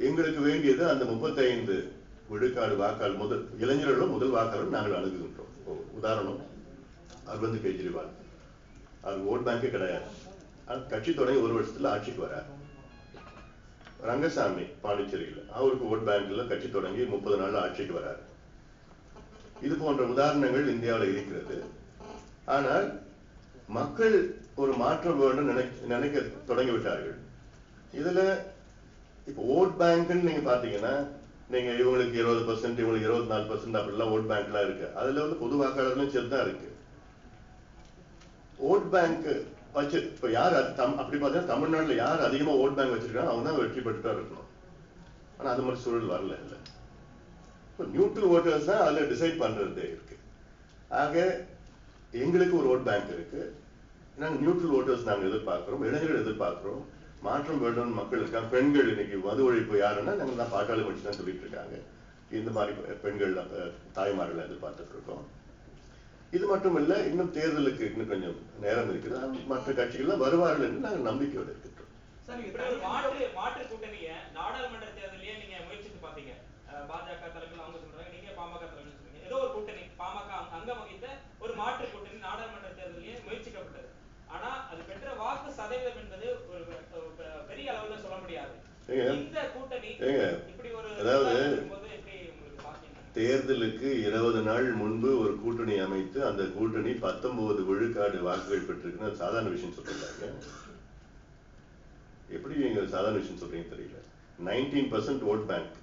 எங்களுக்கு வேண்டியது அந்த 35 விழுக்காடு வாக்காளர் முதல் இளைஞர்களும் முதல் வாக்காளரும் நாங்கள் அணுகுகின்றோம். உதாரணம் அரவிந்த் கெஜ்ரிவால், அது ஓட் பேங்கே கிடையாது, கட்சி தொடங்கி 1 வருஷத்துல ஆட்சிக்கு வரார். ரங்கசாமி பாண்டிச்சேரியில், அவருக்கு ஓட் பேங்க்ல கட்சி தொடங்கி 30 நாள் ஆட்சிக்கு வரார். இது போன்ற உதாரணங்கள் இந்தியாவில் இருக்கிறது. ஆனால் மக்கள் ஒரு மாற்றம் வேண்டும் நினைக்க தொடங்கிவிட்டார்கள். இதுல இப்ப ஓட் பேங்க் நீங்க பாத்தீங்கன்னா, நீங்க இவங்களுக்கு 20%, இவங்களுக்கு 24% அப்படிலாம் ஓட் பேங்க் எல்லாம் இருக்கு. அதுல வந்து பொது வாக்காளர்களும் சேர்த்துதான் இருக்கு. ஓட் பேங்க் வச்சு இப்ப யார் அப்படி பார்த்தீங்கன்னா தமிழ்நாட்டுல யார் அதிகமா ஓட் பேங்க் வச்சிருக்காங்க அவங்க தான் வெற்றி பெற்றுட்டா இருக்கணும். ஆனா அது மாதிரி சூழல் வரல. இல்ல நியூட்ரல் ஓட்டர்ஸ் தான் அதுல டிசைட் பண்றது இருக்கு. ஆக எங்களுக்கு ஒரு ஓட் பேங்க் இருக்கு. நாங்க நியூட்ரல் ஓட்டர்ஸ் நாங்க எதிர்பார்க்கிறோம், இளைஞர்கள் எதிர்பார்க்கிறோம், மாற்றம் வேண்டும் மக்கள் இருக்காங்க. பெண்கள் இன்னைக்கு மது ஒழிப்பு யாருன்னா நாங்க தான் பாட்டாளி கட்சி தான் சொல்லிட்டு இருக்காங்க. இந்த மாதிரி பெண்கள் தாய்மார்கள் எதிர்பார்த்துட்டு இருக்கோம். இது மட்டும் இல்ல, இன்னும் தேர்தலுக்கு இன்னும் கொஞ்சம் நேரம் இருக்குது. மற்ற கட்சிகள்லாம் வருவார்கள் என்று நாங்கள் நம்பிக்கையோடு இருக்கின்றோம். மாற்று கூட்டணிய நாடாளுமன்ற தேர்தலையே நீங்க முயற்சித்து பாத்தீங்க. பாஜக தலைமையில் அவங்க சொல்றாங்க, நீங்க பாமக தலைமையில் சொல்றீங்க. ஏதோ ஒரு கூட்டணி பாமக அங்கம் வகித்த ஒரு மாற்று கூட்டணி நாடாளுமன்ற தேர்தலையே முயற்சிக்கப்பட்டது. ஆனா அது பெற்ற வாக்கு சதவீதம் என்பது ஒரு பெரிய அளவுல சொல்ல முடியாது. இந்த கூட்டணி இப்படி ஒரு தேர்தலுக்கு 20 நாள் முன்பு ஒரு கூட்டணி அமைத்து அந்த கூட்டணி 19 விழுக்காடு வாக்குகள் பெற்றிருக்கு. சாதாரண விஷயம் சொல்றாங்க. எப்படி நீங்க சாதாரண விஷயம் சொல்றீங்க தெரியல. 19% ஓட் பேங்க்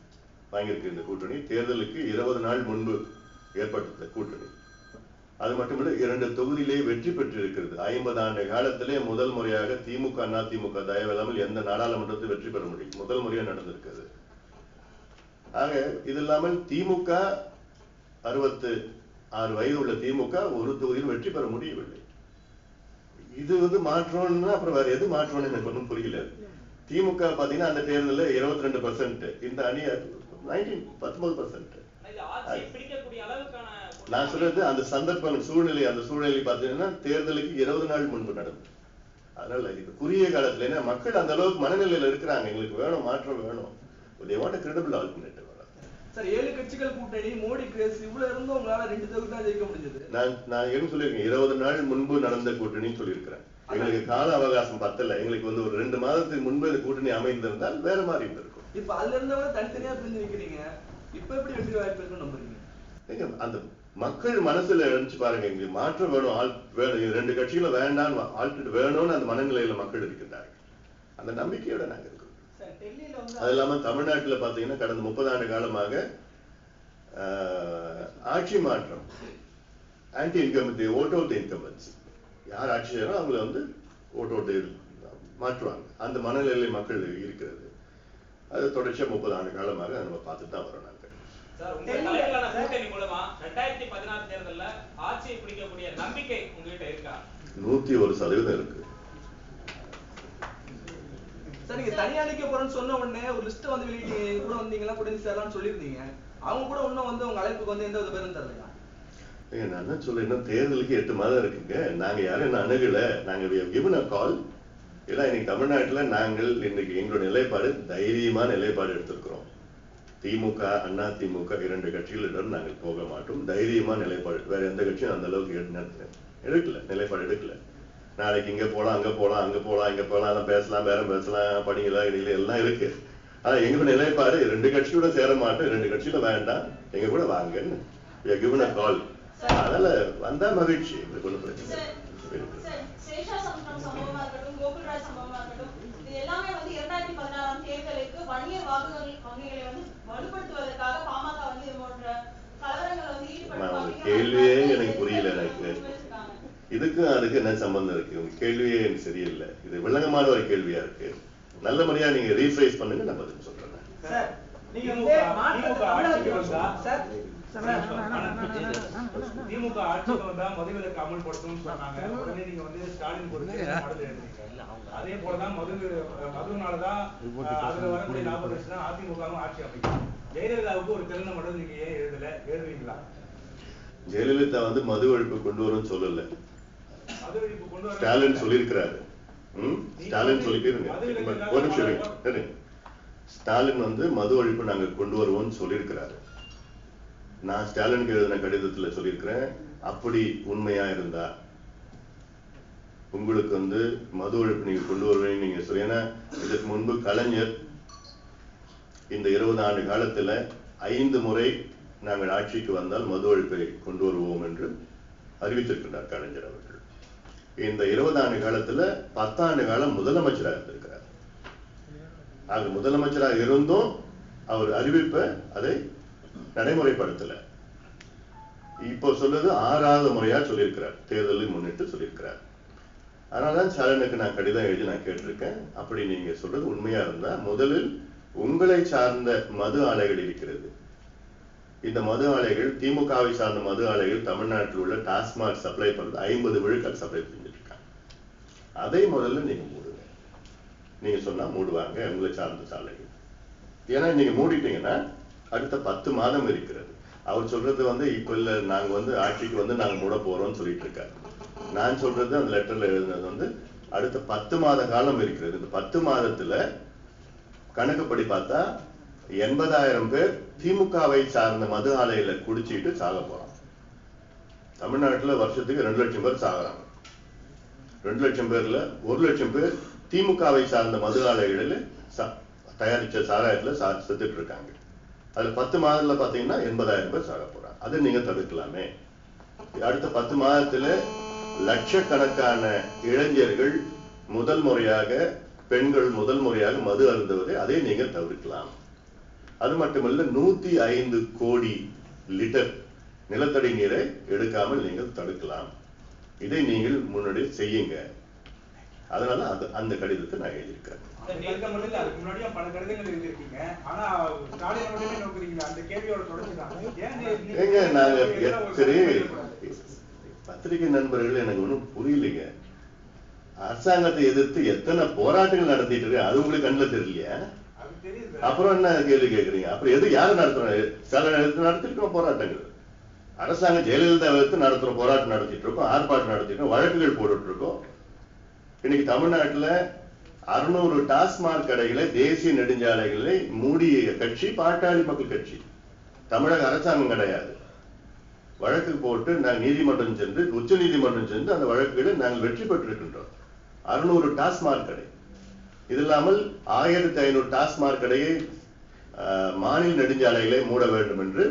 வாங்கியிருக்கு இந்த கூட்டணி. தேர்தலுக்கு 20 நாள் முன்பு ஏற்பட்ட கூட்டணி. அது மட்டுமல்ல, 2 தொகுதியிலேயே வெற்றி பெற்றிருக்கிறது. 50 ஆண்டு காலத்திலே முதல் முறையாக திமுக அதிமுக தயவில்லாமல் எந்த நாடாளுமன்றத்தை வெற்றி பெற முடியும். முதல் முறையாக நடந்திருக்கிறது. ஆக இது இல்லாமல் திமுக 66 வயது உள்ள திமுக ஒரு தொகுதியில் வெற்றி பெற முடியவில்லை. இது வந்து மாற்றம்னா அப்புறம் வேற எது மாற்றம்னு எனக்கு ஒன்றும் புரியல. திமுக பாத்தீங்கன்னா அந்த தேர்தலில் 22%, இந்த அணி 19% நான் சொல்றது அந்த சந்தர்ப்பம் சூழ்நிலை. அந்த சூழ்நிலை பாத்தீங்கன்னா தேர்தலுக்கு 20 நாள் முன்பு நடந்தது. அதனால இது குறுகிய காலத்துல ஏன்னா மக்கள் அந்த அளவுக்கு மனநிலையில இருக்கிறாங்க. எங்களுக்கு வேணும், மாற்றம் வேணும். They want a credible alternative. Sir 7 கட்சிகள் கூட்டணி, மோடி கிரேஸ் இவ்வளவு இருந்தும் உங்களால 2 தொகுதி தான் ஜெயிக்க முடிஞ்சது. நான் என்ன சொல்லிருக்கேன், 20 நாள் முன்பு நடந்த கூட்டணின்னு சொல்லியிருக்கிறேன். எங்களுக்கு கால அவகாசம் பத்தல. எங்களுக்கு வந்து ஒரு 2 மாதத்துக்கு முன்பு இந்த கூட்டணி அமைந்திருந்தால் வேற மாதிரி இருந்திருக்கும். இப்ப அதுல இருந்தவரை தனித்தனியா பிரிஞ்சு நிக்கிறீங்க. இப்ப எப்படி வெற்றி வாய்ப்பு இருக்குன்னு நம்புறீங்க? அந்த மக்கள் மனசுல நினைச்சு பாருங்க, எங்களுக்கு மாற்றம் வேணும், வேணும், 2 கட்சிகளும் வேண்டாம், ஆல்டர்னேட் வேணும்னு அந்த மனநிலையில மக்கள் இருக்கின்றார்கள். அந்த நம்பிக்கையோட நாங்க இருக்கோம். அது இல்லாம தமிழ்நாட்டுல பாத்தீங்கன்னா கடந்த 30 ஆண்டு காலமாக ஆட்சி மாற்றம், anti incumbency, vote out incumbency, யார் ஆட்சி செய்யறோம் அவங்களை வந்து ஓட் அவுட் மாற்றுவாங்க. அந்த மனநிலை மக்கள் இருக்கிறது. அது தொடர்ச்சியா 30 ஆண்டு காலமாக நம்ம பார்த்துட்டு தான் வரோம். கூட்டணி மூலமா 2016 தேர்தல்ல ஆட்சியை பிடிக்கக்கூடிய நம்பிக்கை உங்ககிட்ட இருக்கா? 101% இருக்கு. சார் நீங்க தனியா நிக்க போறேன்னு சொன்ன உடனே ஒரு லிஸ்ட் வந்து வெளியிட்டீங்க, கூட வந்தீங்களா, கூட சேரலாம்னு சொல்லியிருந்தீங்க. அவங்க கூட இன்னும் வந்து உங்க அழைப்புக்கு வந்து எந்த வித பேரும் தரலையா? நான் என்ன சொல்ல, இன்னும் தேர்தலுக்கு 8 மாதம் இருக்குங்க. நாங்க யாரும் என்ன அணுகல. நாங்க given a call. ஏன்னா இன்னைக்கு தமிழ்நாட்டுல நாங்கள் இன்னைக்கு எங்களோட நிலைப்பாடு தைரியமான நிலைப்பாடு எடுத்திருக்கிறோம். திமுக அண்ணா திமுக 2 கட்சிகளிடம் நாங்கள் போக மாட்டோம். தைரியமான நிலைப்பாடு. வேற எந்த கட்சியும் அந்த அளவுக்கு எடுக்கல, நிலைப்பாடு எடுக்கல. நாளைக்கு இங்க போலாம், அங்க போலாம், அங்க போலாம், இங்க போலாம், பேசலாம், வேற பேசலாம், படிக்கலாம், இடையில எல்லாம் இருக்கு. ஆனா எங்களோட நிலைப்பாடு 2 கட்சியோட சேர மாட்டோம், 2 கட்சியில வேண்டாம். எங்க கூட வாங்கன்னு given a call. அதனால வந்தா மகிழ்ச்சி, உங்களுக்கு ஒன்றும் பிரச்சனை இல்லை. சேஷா சம்பவமா இருக்கட்டும், கோகுல்ராஜ் சம்பவமா இருக்கட்டும், இது எல்லாமே வந்து 2016 தேர்தலுக்கு வன்னியர் வங்கிகளை வந்து வலுப்படுத்துவதற்காக பாமக வந்து இது போன்ற கலவரங்களை வந்து ஈடுபடுவாங்க. கேள்வியே எனக்கு புரியல. எனக்கு இதுக்கும் அதுக்கு என்ன சம்பந்தம் இருக்கு? உங்க கேள்வியே எனக்கு சரியில்லை. இது விளங்கமான ஒரு கேள்வியா இருக்கு. நல்லபடியா நீங்க ரீஃப்ரைஸ் பண்ணுங்க, நான் பதில் சொல்றேன். திமுக ஆட்சிக்கு வந்தா மதுவிலக்கு அமல்படுத்தும் சொன்னாங்க. உடனே நீங்க வந்து ஸ்டாலின் அதே போலதான் மதுனாலதான் அதுல வரக்கூடிய 40 லட்சம் தான் அதிமுகவும் ஆட்சி அமைக்கும். ஜெயலலிதாவுக்கு ஒரு திறந்த மடல் நீங்க ஏன் எழுதுவீங்களா? ஜெயலலிதா வந்து மது ஒழிப்பு கொண்டு வரும் சொல்லல, மது ஒழிப்பு கொண்டு வர ஸ்டாலின் சொல்லியிருக்கிறாரு. ஸ்டாலின் சொல்லிட்டு ஒரு நிமிஷம், ஸ்டாலின் வந்து மது ஒழிப்பு நாங்க கொண்டு வருவோம்னு சொல்லியிருக்கிறாரு. நான் ஸ்டாலினுக்கு எழுதின கடிதத்துல சொல்லியிருக்கிறேன், அப்படி உண்மையா இருந்தா உங்களுக்கு வந்து மது ஒழிப்பு நீங்க கொண்டு வருவீங்க நீங்க சொல்லி. ஏன்னா இதற்கு முன்பு கலைஞர் இந்த 20 ஆண்டு காலத்துல 5 முறை நாங்கள் ஆட்சிக்கு வந்தால் மது ஒழிப்பை கொண்டு வருவோம் என்று அறிவித்திருக்கிறார் கலைஞர் அவர்கள். இந்த 20 ஆண்டு காலத்துல 10 ஆண்டு காலம் முதலமைச்சராக இருந்திருக்கிறார். ஆக முதலமைச்சராக இருந்தும் அவர் அறிவிப்பை அதை நடைமுறைப்படுத்தல. இப்போ சொல்றது 6வது முறையா சொல்லியிருக்கிறார், தேர்தலை முன்னிட்டு சொல்லியிருக்கிறார். அதனாலதான் ஸ்டாலினுக்கு நான் கடிதம் எழுதி நான் கேட்டிருக்கேன், அப்படி நீங்க சொல்றது உண்மையா இருந்தா முதலில் உங்களை சார்ந்த மது ஆலைகள் இருக்கிறது. இந்த மது ஆலைகள் திமுகவை சார்ந்த மது ஆலைகள் தமிழ்நாட்டில் உள்ள டாஸ்மாக் சப்ளை பண்றது 50 விழுக்காடு சப்ளை செஞ்சுட்டு இருக்காங்க. அதை முதல்ல நீங்க மூடுங்க. நீங்க சொன்னா மூடுவாங்க உங்களை சார்ந்த சாலைகள். ஏன்னா நீங்க மூடிட்டீங்கன்னா அடுத்த 10 மாதம் இருக்கிறது. அவர் சொல்றது வந்து இப்ப இல்ல, நாங்க வந்து ஆட்சிக்கு வந்து நாங்க மூட போறோம்னு சொல்லிட்டு இருக்காரு. நான் சொல்றது அந்த லெட்டர்ல எழுதுனது வந்து அடுத்த 10 மாத காலம் இருக்கிறது. இந்த 10 மாதத்துல கணக்குப்படி பார்த்தா 80,000 பேர் திமுகவை சார்ந்த மது ஆலையில குடிச்சிட்டு சாக போறாங்க. தமிழ்நாட்டுல வருஷத்துக்கு 2 லட்சம் பேர் சாகுறாங்க. 2 லட்சம் பேர்ல 1 லட்சம் பேர் திமுகவை சார்ந்த மது ஆலைகளில் தயாரிச்ச சாராயத்துல செத்துட்டு இருக்காங்க. அதுல 10 மாதத்துல பாத்தீங்கன்னா 80,000 பேர் சாக போறாங்க. அதை நீங்க தடுக்கலாமே. அடுத்த 10 மாதத்துல லட்சக்கணக்கான இளைஞர்கள் முதல் முறையாக, பெண்கள் முதல் முறையாக மது அருந்துவதை அதை நீங்க தவிர்க்கலாம். அது மட்டுமல்ல 105 கோடி லிட்டர் நிலத்தடி நீரை எடுக்காமல் நீங்கள் தடுக்கலாம். இதை நீங்கள் முன்னாடி செய்யுங்க. அதனால அந்த கடிதத்தை நான் எழுதியிருக்கேன். அதுக்கு முன்னாடியும் பல கடிதங்கள் எழுதியிருக்கீங்க. ஆனா ஸ்டாலின் மட்டுமே நோக்குறீங்க. அந்த கேள்வியோட தொடர்ச்சிதான். நாங்க சரி, பத்திரிகை நண்பர்கள் எனக்கு ஒண்ணும் புரியலைங்க. அரசாங்கத்தை எதிர்த்து எத்தனை போராட்டங்கள் நடத்திட்டு இருக்கு, அது உங்களுக்கு கண்ணில் தெரியலையா? அப்புறம் என்ன கேள்வி கேட்கறீங்க? அப்புறம் எது யாரு நடத்துறோம்? சில எடுத்து நடத்திருக்கோம் போராட்டங்கள். அரசாங்கம் ஜெயலலிதா எடுத்து நடத்துற போராட்டம் நடத்திட்டு இருக்கோம், ஆர்ப்பாட்டம் நடத்திட்டு இருக்கோம், வழக்குகள் போட்டுட்டு இருக்கோம். இன்னைக்கு தமிழ்நாட்டுல 600 டாஸ்மாக் கடைகளை தேசிய நெடுஞ்சாலைகளை மூடிய கட்சி பாட்டாளி மக்கள் கட்சி. தமிழக அரசாங்கம் கிடையாது. வழக்கு போட்டு நாங்கள் நீதிமன்றம் சென்று, உச்ச நீதிமன்றம் சென்று அந்த வழக்குகளை நாங்கள் வெற்றி பெற்றிருக்கின்றோம். 600 டாஸ்மாக் கடை. இது இல்லாமல் 1500 டாஸ்மாக் கடையை மாநில நெடுஞ்சாலைகளை மூட வேண்டும் என்று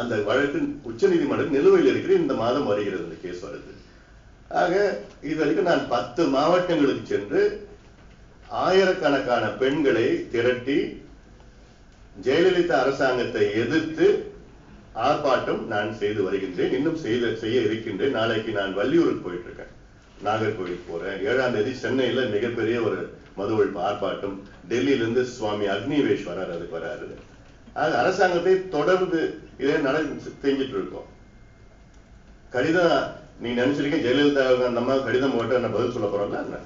அந்த வழக்கு உச்ச நீதிமன்றம் நிலுவையில் இருக்கிற இந்த மாதம் வருகிறது, இந்த கேஸ் வருது. ஆக இது வரைக்கும் நான் 10 மாவட்டங்களுக்கு சென்று ஆயிரக்கணக்கான பெண்களை திரட்டி ஜெயலலிதா அரசாங்கத்தை எதிர்த்து ஆர்ப்பாட்டம் நான் செய்து வருகின்றேன். இன்னும் செய்ய இருக்கின்றேன். நாளைக்கு நான் வள்ளியூருக்கு போயிட்டு இருக்கேன், நாகர்கோவில் போறேன். 7ஆம் தேதி சென்னையில மிகப்பெரிய ஒரு மது ஒழிப்பு ஆர்ப்பாட்டம். டெல்லியிலிருந்து சுவாமி அக்னிவேஷ் வராரு, அதுக்கு வராரு. ஆக அரசாங்கத்தை தொடர்ந்து இதே செஞ்சுட்டு இருக்கோம். கடிதம் நீ நினைச்சிருக்கீங்க ஜெயலலிதா அந்த அம்மா கடிதம் போட்டு என்ன பதில் சொல்ல போறோம்ல, என்ன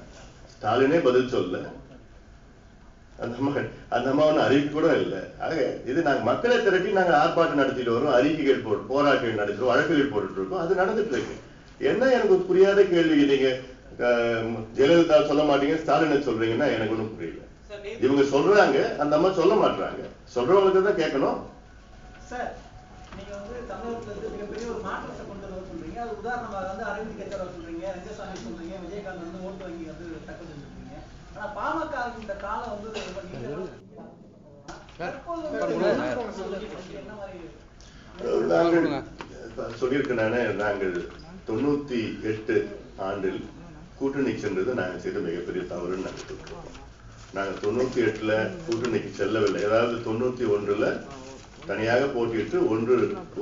ஸ்டாலினே பதில் சொல்ல, அந்த அம்மா ஒன்னும் அறிவிக்க கூட இல்லை. ஆக இது நாங்க மக்களை திரட்டி நாங்க ஆர்ப்பாட்டம் நடத்திட்டு வரோம், அறிக்கைகள் போட்டு போராட்டங்கள் நடத்திட்டு வழக்குகள் போட்டுட்டு இருக்கோம். அது நடந்துட்டு இருக்கு. என்ன எனக்கு புரியாத கேள்வி, நீங்க ஜெயலலிதா சொல்ல மாட்டீங்க, ஸ்டாலினை சொல்றீங்கன்னா எனக்கு ஒன்றும் புரியல. இவங்க சொல்றாங்க, அந்த அம்மா சொல்ல மாட்டாங்க. சொல்றவங்களுக்கு தான் கேட்கணும். சார், நீங்க வந்து தமிழகத்துல இருந்து மிகப்பெரிய ஒரு மாற்றத்தை கொண்டு வர சொல்றீங்க. அது உதாரணமாக வந்து அரவிந்த் கெஜ்ரிவால் சொல்றீங்க, ரங்கசாமி சொல்றீங்க, விஜயகாந்த் வந்து ஓட்டு வங்கி வந்து தக்க சொல்றீங்க. ஆனா பாமக இந்த காலம் வந்து என்ன மாதிரி நாங்கள் சொல்லியிருக்கேன் நாங்கள் 98 ஆண்டில் கூட்டணிக்கு சென்றது நாங்கள் செய்த மிகப்பெரிய தவறுன்னு நாங்கள் சொல்றோம். நாங்கள் 98ல கூட்டணிக்கு செல்லவில்லை. அதாவது 91ல தனியாக போட்டியிட்டு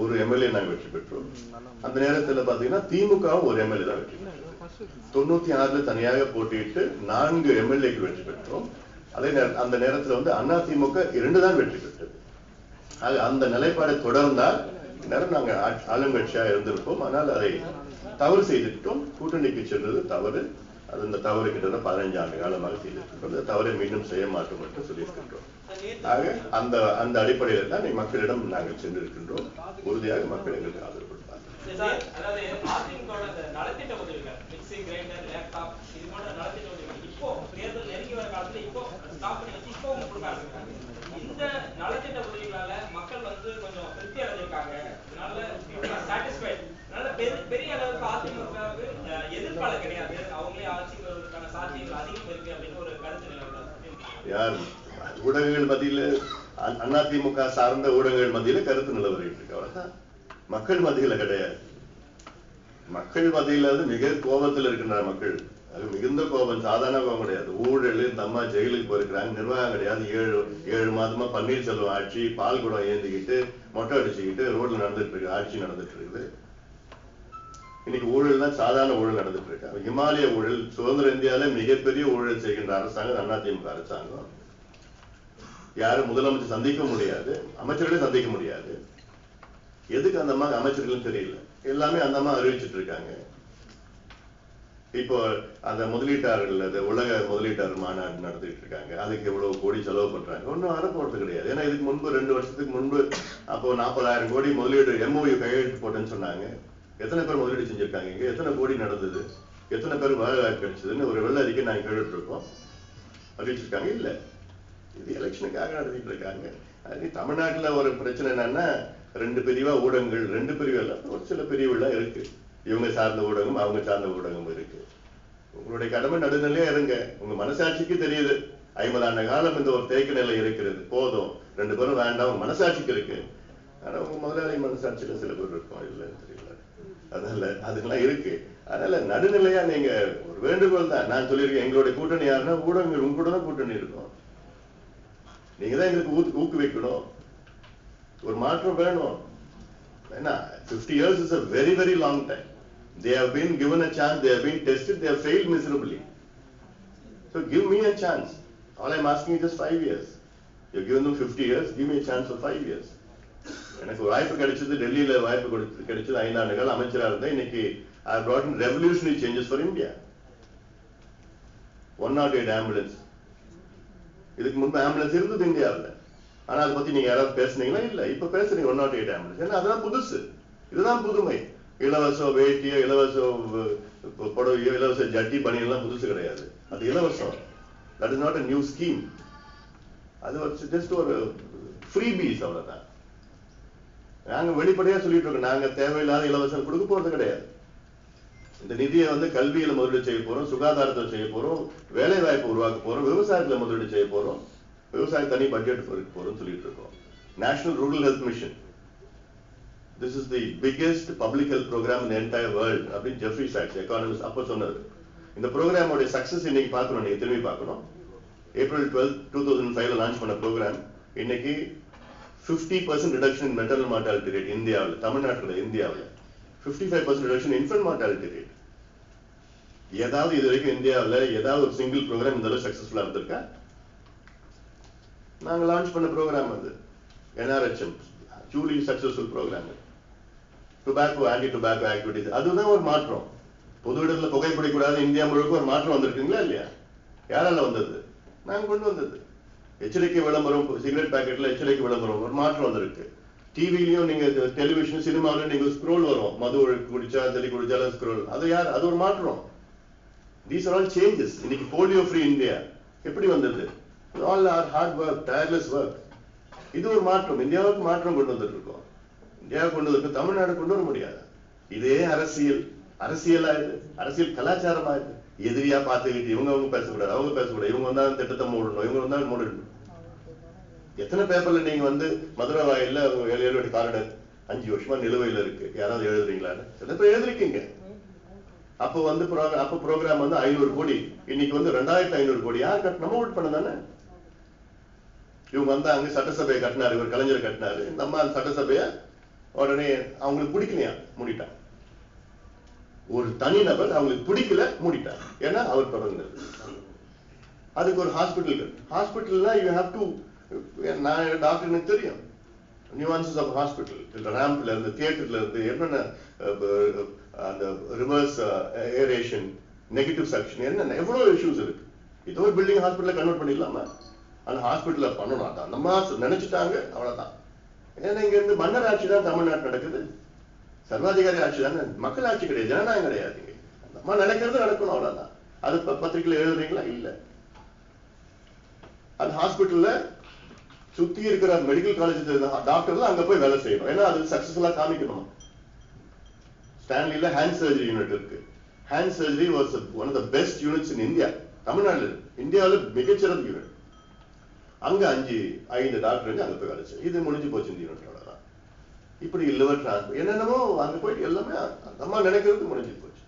ஒரு எம்எல்ஏ நாங்கள் வெற்றி பெற்றோம். அந்த நேரத்தில் பாத்தீங்கன்னா திமுகவும் ஒரு எம்எல்ஏ தான் வெற்றி பெற்றோம். 96ல தனியாக போட்டியிட்டு 4 எம்எல்ஏக்கு வெற்றி பெற்றோம். அதே அந்த நேரத்தில் வந்து அதிமுக 2 தான் வெற்றி பெற்றது. அந்த நிலைப்பாடை தொடர்ந்தால் நேரம் நாங்க ஆளுங்கட்சியா இருந்திருப்போம். ஆனால் அதை தவறு செய்துட்டோம். கூட்டணிக்கு சென்றது தவறு. அது இந்த தவறு கிட்ட 15 ஆண்டு காலமாக செய்திருக்கின்றோம். அந்த தவறை மீண்டும் செய்ய மாட்டோம் என்று சொல்லியிருக்கின்றோம். ஆக அந்த அடிப்படையில் தான் மக்களிடம் நாங்கள் சென்றிருக்கின்றோம். உறுதியாக மக்கள் எங்களுக்கு ஆதரவு கொடுப்பார்கள். அதாவது அதிமுக நலத்திட்ட உதவிகள் மிக்சிங் கிரைண்டர் லேப்டாப் இது போன்ற நலத்திட்ட உதவிகள் இப்போ தேர்தல் நெருங்கி வர காலத்துல இப்போ ஸ்டாப் பண்ணி வச்சு இப்போ கொடுக்க ஆரம்பிக்கிறாங்க. இந்த நலத்திட்ட உதவிகளால மக்கள் வந்து கொஞ்சம் திருப்தி அடைஞ்சிருக்காங்க. அதனால சாட்டிஸ்ஃபைட். அதனால பெரிய அளவுக்கு அதிமுகவுக்கு எதிர்ப்பாளர் கிடையாது. அவங்களே ஆட்சிக்கு வருவதற்கான சாத்தியங்கள் அதிகம் இருக்கு அப்படின்னு ஒரு கருத்து நிலவுறாங்க. யார் ஊடகங்கள் மத்தியில அதிமுக சார்ந்த ஊடகங்கள் மத்தியில கருத்து நிலவரிட்டு இருக்கு. அவ்வளவுதான். மக்கள் மத்தியில கிடையாது. மக்கள் மத்தியில வந்து மிக கோபத்தில் இருக்கின்ற மக்கள். அது மிகுந்த கோபம், சாதாரண கோபம் கிடையாது. ஊழல், இந்த அம்மா ஜெயிலுக்கு போயிருக்கிறாங்க, நிர்வாகம் கிடையாது. 7 மாதமா பன்னீர்செல்வம் ஆட்சி, பால் குடம் ஏந்திக்கிட்டு மொட்டை அடிச்சுக்கிட்டு ரோட்ல நடந்துட்டு இருக்கு, ஆட்சி நடந்துட்டு இருக்குது. இன்னைக்கு ஊழல் தான் சாதாரண ஊழல் நடந்துட்டு இருக்கு. இமாலய ஊழல், சுதந்திர இந்தியாவில மிகப்பெரிய ஊழல் செய்கின்ற அரசாங்கம் அதிமுக அரசாங்கம். யாரும் முதலமைச்சர் சந்திக்க முடியாது, அமைச்சர்களே சந்திக்க முடியாது. எதுக்கு அந்த அம்மா அமைச்சர்களும் தெரியல. எல்லாமே அந்த அம்மா அறிவிச்சிட்டு இருக்காங்க. இப்போ அந்த முதலீட்டாளர்கள், அந்த உலக முதலீட்டாளர் மாநாடு நடத்திட்டு இருக்காங்க. அதுக்கு எவ்வளவு கோடி செலவு பண்றாங்க. ஒன்னும் வரப்போறது கிடையாது. ஏன்னா இதுக்கு முன்பு 2 வருஷத்துக்கு முன்பு அப்போ 40,000 கோடி முதலீடு MOU கையெழுத்து போட்டேன்னு சொன்னாங்க. எத்தனை பேர் முதலீடு செஞ்சிருக்காங்க, இங்க எத்தனை கோடி நடந்தது, எத்தனை பேர் வேலை வாய்ப்பு கிடைச்சதுன்னு ஒரு வெள்ள அறிக்கை நாங்க கேட்டுட்டு இருக்கோம். அறிவிச்சிருக்காங்க. இல்ல, இது எலெக்ஷனுக்காக நடத்திட்டு இருக்காங்க. அது தமிழ்நாட்டுல ஒரு பிரச்சனை என்னன்னா 2 பிரிவா ஊடகங்கள், 2 பிரிவு இல்ல, ஒரு சில பிரிவுலாம் இருக்கு. இவங்க சார்ந்த ஊடகம், அவங்க சார்ந்த ஊடகம் இருக்கு. உங்களுடைய கடமை நடுநிலையா இருங்க. உங்க மனசாட்சிக்கு தெரியுது 50 ஆண்டு காலம் இந்த ஒரு தேக்க நிலை இருக்கிறது, போதும், 2 பேரும் வேண்டாம், உங்க மனசாட்சிக்கு இருக்கு. ஆனா உங்க முதலாளி மனசாட்சியில சில பேர் இருக்கும், இல்ல தெரியல. அதனால அதெல்லாம் இருக்கு. அதனால நடுநிலையா நீங்க ஒரு வேண்டுகோள் தான் நான் சொல்லியிருக்கேன். எங்களுடைய கூட்டணி யாருன்னா ஊடகங்கள், உங்க கூட தான் கூட்டணி இருக்கும். நீங்க தான் எங்களுக்கு ஊக்குவிக்கணும். ஒரு மாற்றம் வேணும். ஏன்னா 50 years is a very very long time. They have been given a chance, they have been tested, they have failed miserably. So give me a chance. All I'm asking is just 5 years. You've given them 50 years, give me a chance for 5 years. எனக்கு வாய்ப்பு கிடைச்சது, டெல்லியில வாய்ப்பு கிடைச்சது 5 ஆண்டுகள் அமைச்சரா இருந்தேன். இன்னைக்கு I have brought in revolutionary changes for India. 108 ambulance. இதுக்கு முன்பு ஆம்புலன்ஸ் இருந்தது இந்தியாவில். ஆனா அதை பத்தி நீங்க யாராவது பேசுனீங்களா? இல்ல. இப்ப பேசுறீங்க 108 ஆம்புலன்ஸ். ஏன்னா அதெல்லாம் புதுசு, இதுதான் புதுமை. இலவச வேட்டியோ, இலவச புடவையோ, இலவச ஜட்டி பனியெல்லாம் புதுசு கிடையாது. அது இலவசம். That is not a new scheme. அது ஜஸ்ட் ஒரு ஃப்ரீபீஸ், அவ்வளவுதான். நாங்க வெளிப்படையா சொல்லிட்டு இருக்கோம், நாங்க தேவையில்லாத இலவசம் கொடுக்க போறது கிடையாது. இந்த நிதியை வந்து கல்வியில முதலீடு செய்ய போறோம், சுகாதாரத்தில் செய்ய போறோம், வேலை வாய்ப்பு உருவாக்க போறோம், விவசாயத்துல முதலீடு செய்ய போறோம், விவசாய தனி பட்ஜெட் போறோம் சொல்லிட்டு இருக்கோம். National rural health mission, this is the biggest public health program in the entire world அப்படின்னு ஜெஃப்ரி சாக்ஸ் எக்கானமிஸ்ட் அப்ப சொன்னாரு. இந்த ப்ரோக்ராமோட சக்சஸ் இன்னைக்கு பார்க்கணும், நீங்க திரும்பி பார்க்கணும். April 12, 2005 லான்ச் பண்ண ப்ரோக்ராம் இன்னைக்கு 50% ரிடக்ஷன் இன் மெட்டர்னல் மார்டாலிட்டி ரேட் இந்தியாவில், தமிழ்நாட்டில் இந்தியாவில் 55% ரிடக்ஷன் இன்ஃபன்ட் மார்டாலிட்டி ரேட். ஏதாவது இது வரைக்கும் இந்தியாவில் ஏதாவது ஒரு சிங்கிள் ப்ரோக்ராம் இந்த அளவு சக்சஸ்ஃபுல்லா இருந்திருக்கா? நாங்க லான்ச் பண்ண ப்ரோக்ராம் அது NRHM, truly successful program. Tobacco, anti-tobacco activities, அதுதான் ஒரு மாற்றம். பொது இடத்துல புகைப்பிடிக்கூடாது இந்தியா முழுக்க ஒரு மாற்றம் வந்திருக்குங்களா இல்லையா? யாரால வந்தது? நாங்க கொண்டு வந்தது. எச்சரிக்கை விளம்பரம், சிகரெட் பாக்கெட்ல எச்சரிக்கை விளம்பரம், ஒரு மாற்றம் வந்திருக்கு. டிவிலையும் நீங்க டெலிவிஷன் சினிமாவிலும் நீங்க ஸ்க்ரோல் வரும், மது குடிச்சா சரி குடிச்சாலும் ஸ்க்ரோல், அது யார்? அது ஒரு மாற்றம். These are all changes. இன்னைக்கு போலியோ ஃப்ரீ இந்தியா எப்படி வந்தது? All our hard work, tireless work. இது ஒரு மாற்றம். இந்தியாவுக்கு மாற்றம் கொண்டு வந்துட்டு இருக்கோம். இந்தியாவுக்கு கொண்டு வந்து தமிழ்நாடு கொண்டு வர முடியாது. இதே அரசியலா இது, அரசியல் கலாச்சாரமா இது. எதிரியா பார்த்துக்கிட்டு இவங்க பேசக்கூடாது, அவங்க பேசக்கூடாது, இவங்க வந்தா திட்டத்தை மூடணும், இவங்க வந்தா மூடணும். எத்தனை பேப்பர்ல நீங்க வந்து மதுரை வாயில 7 காரிடர் 5 வருஷமா நிலுவையில் இருக்கு. யாராவது எழுதுறீங்களான்னு சில பேர் எழுதிருக்கீங்க. அப்போ வந்து ப்ரோக்ராம் வந்து 500 கோடி, இன்னைக்கு வந்து 2500 கோடி. யார் நம்ம ஓட் பண்ண தானே? இவங்க வந்து அங்க சட்டசபையை கட்டினாரு, இவர் கலைஞர் கட்டினாரு. இந்த அம்மா சட்டசபையை உடனே அவங்களுக்கு பிடிக்கலையா, மூடிட்டாங்க. ஒரு தனி நபர் அவங்களுக்கு பிடிக்கல, மூடிட்டாங்க. ஏன்னா அவர் தொடர்ந்தது. அதுக்கு ஒரு ஹாஸ்பிட்டல்னா யூ ஹேவ் டு, நான் டாக்டர் எனக்கு தெரியும் நியூவான்சஸ் ஆஃப் ஹாஸ்பிட்டல். ரேம்ப்ல இருந்து, தியேட்டர்ல இருந்து என்னென்ன அந்த ரிவர்ஸ் ஏரேஷன், நெகட்டிவ் செக்ஷன், என்னென்ன எவ்வளவு இஷ்யூஸ் இருக்கு. இது ஒரு பில்டிங் ஹாஸ்பிட்டல கன்வெர்ட் பண்ணிடலாமா? அந்த ஹாஸ்பிட்டல பண்ணணும். அதான் நம்ம நினைச்சிட்டாங்க, அவ்வளவுதான். ஏன்னா இங்க இருந்து மன்னர் ஆட்சி தான் தமிழ்நாடு நடக்குது. சர்வாதிகாரி ஆட்சி தானே, மக்கள் ஆட்சி கிடையாது, ஜனநாயகம் கிடையாது. நம்ம நினைக்கிறது நடக்கணும், அவ்வளவுதான். அது பத்திரிகையில எழுதுறீங்களா? இல்ல. அந்த ஹாஸ்பிட்டல்ல சுத்தி இருக்கிற மெடிக்கல் காலேஜ் டாக்டர்லாம் அங்க போய் வேலை செய்யணும். ஏன்னா அது சக்சஸ்ஃபுல்லா காமிக்கணும். ஸ்டான்லியில ஹேண்ட் சர்ஜரி யூனிட் இருக்கு. Hand surgery was one of the best units in India. Tamil Nadu இந்தியாவில் மிகச்சிறந்த யூனிட். அங்க 5 டாக்டருங்க அங்க போய் வேலை செய்யும். இது முடிஞ்சு போச்சு இந்த யூனிட்டோட தான். இப்படி லிவர் டிரான்ஸ்பர் என்னென்னமோ அங்க போயிட்டு எல்லாமே நம்ம நினைக்கிறது முடிஞ்சு போச்சு.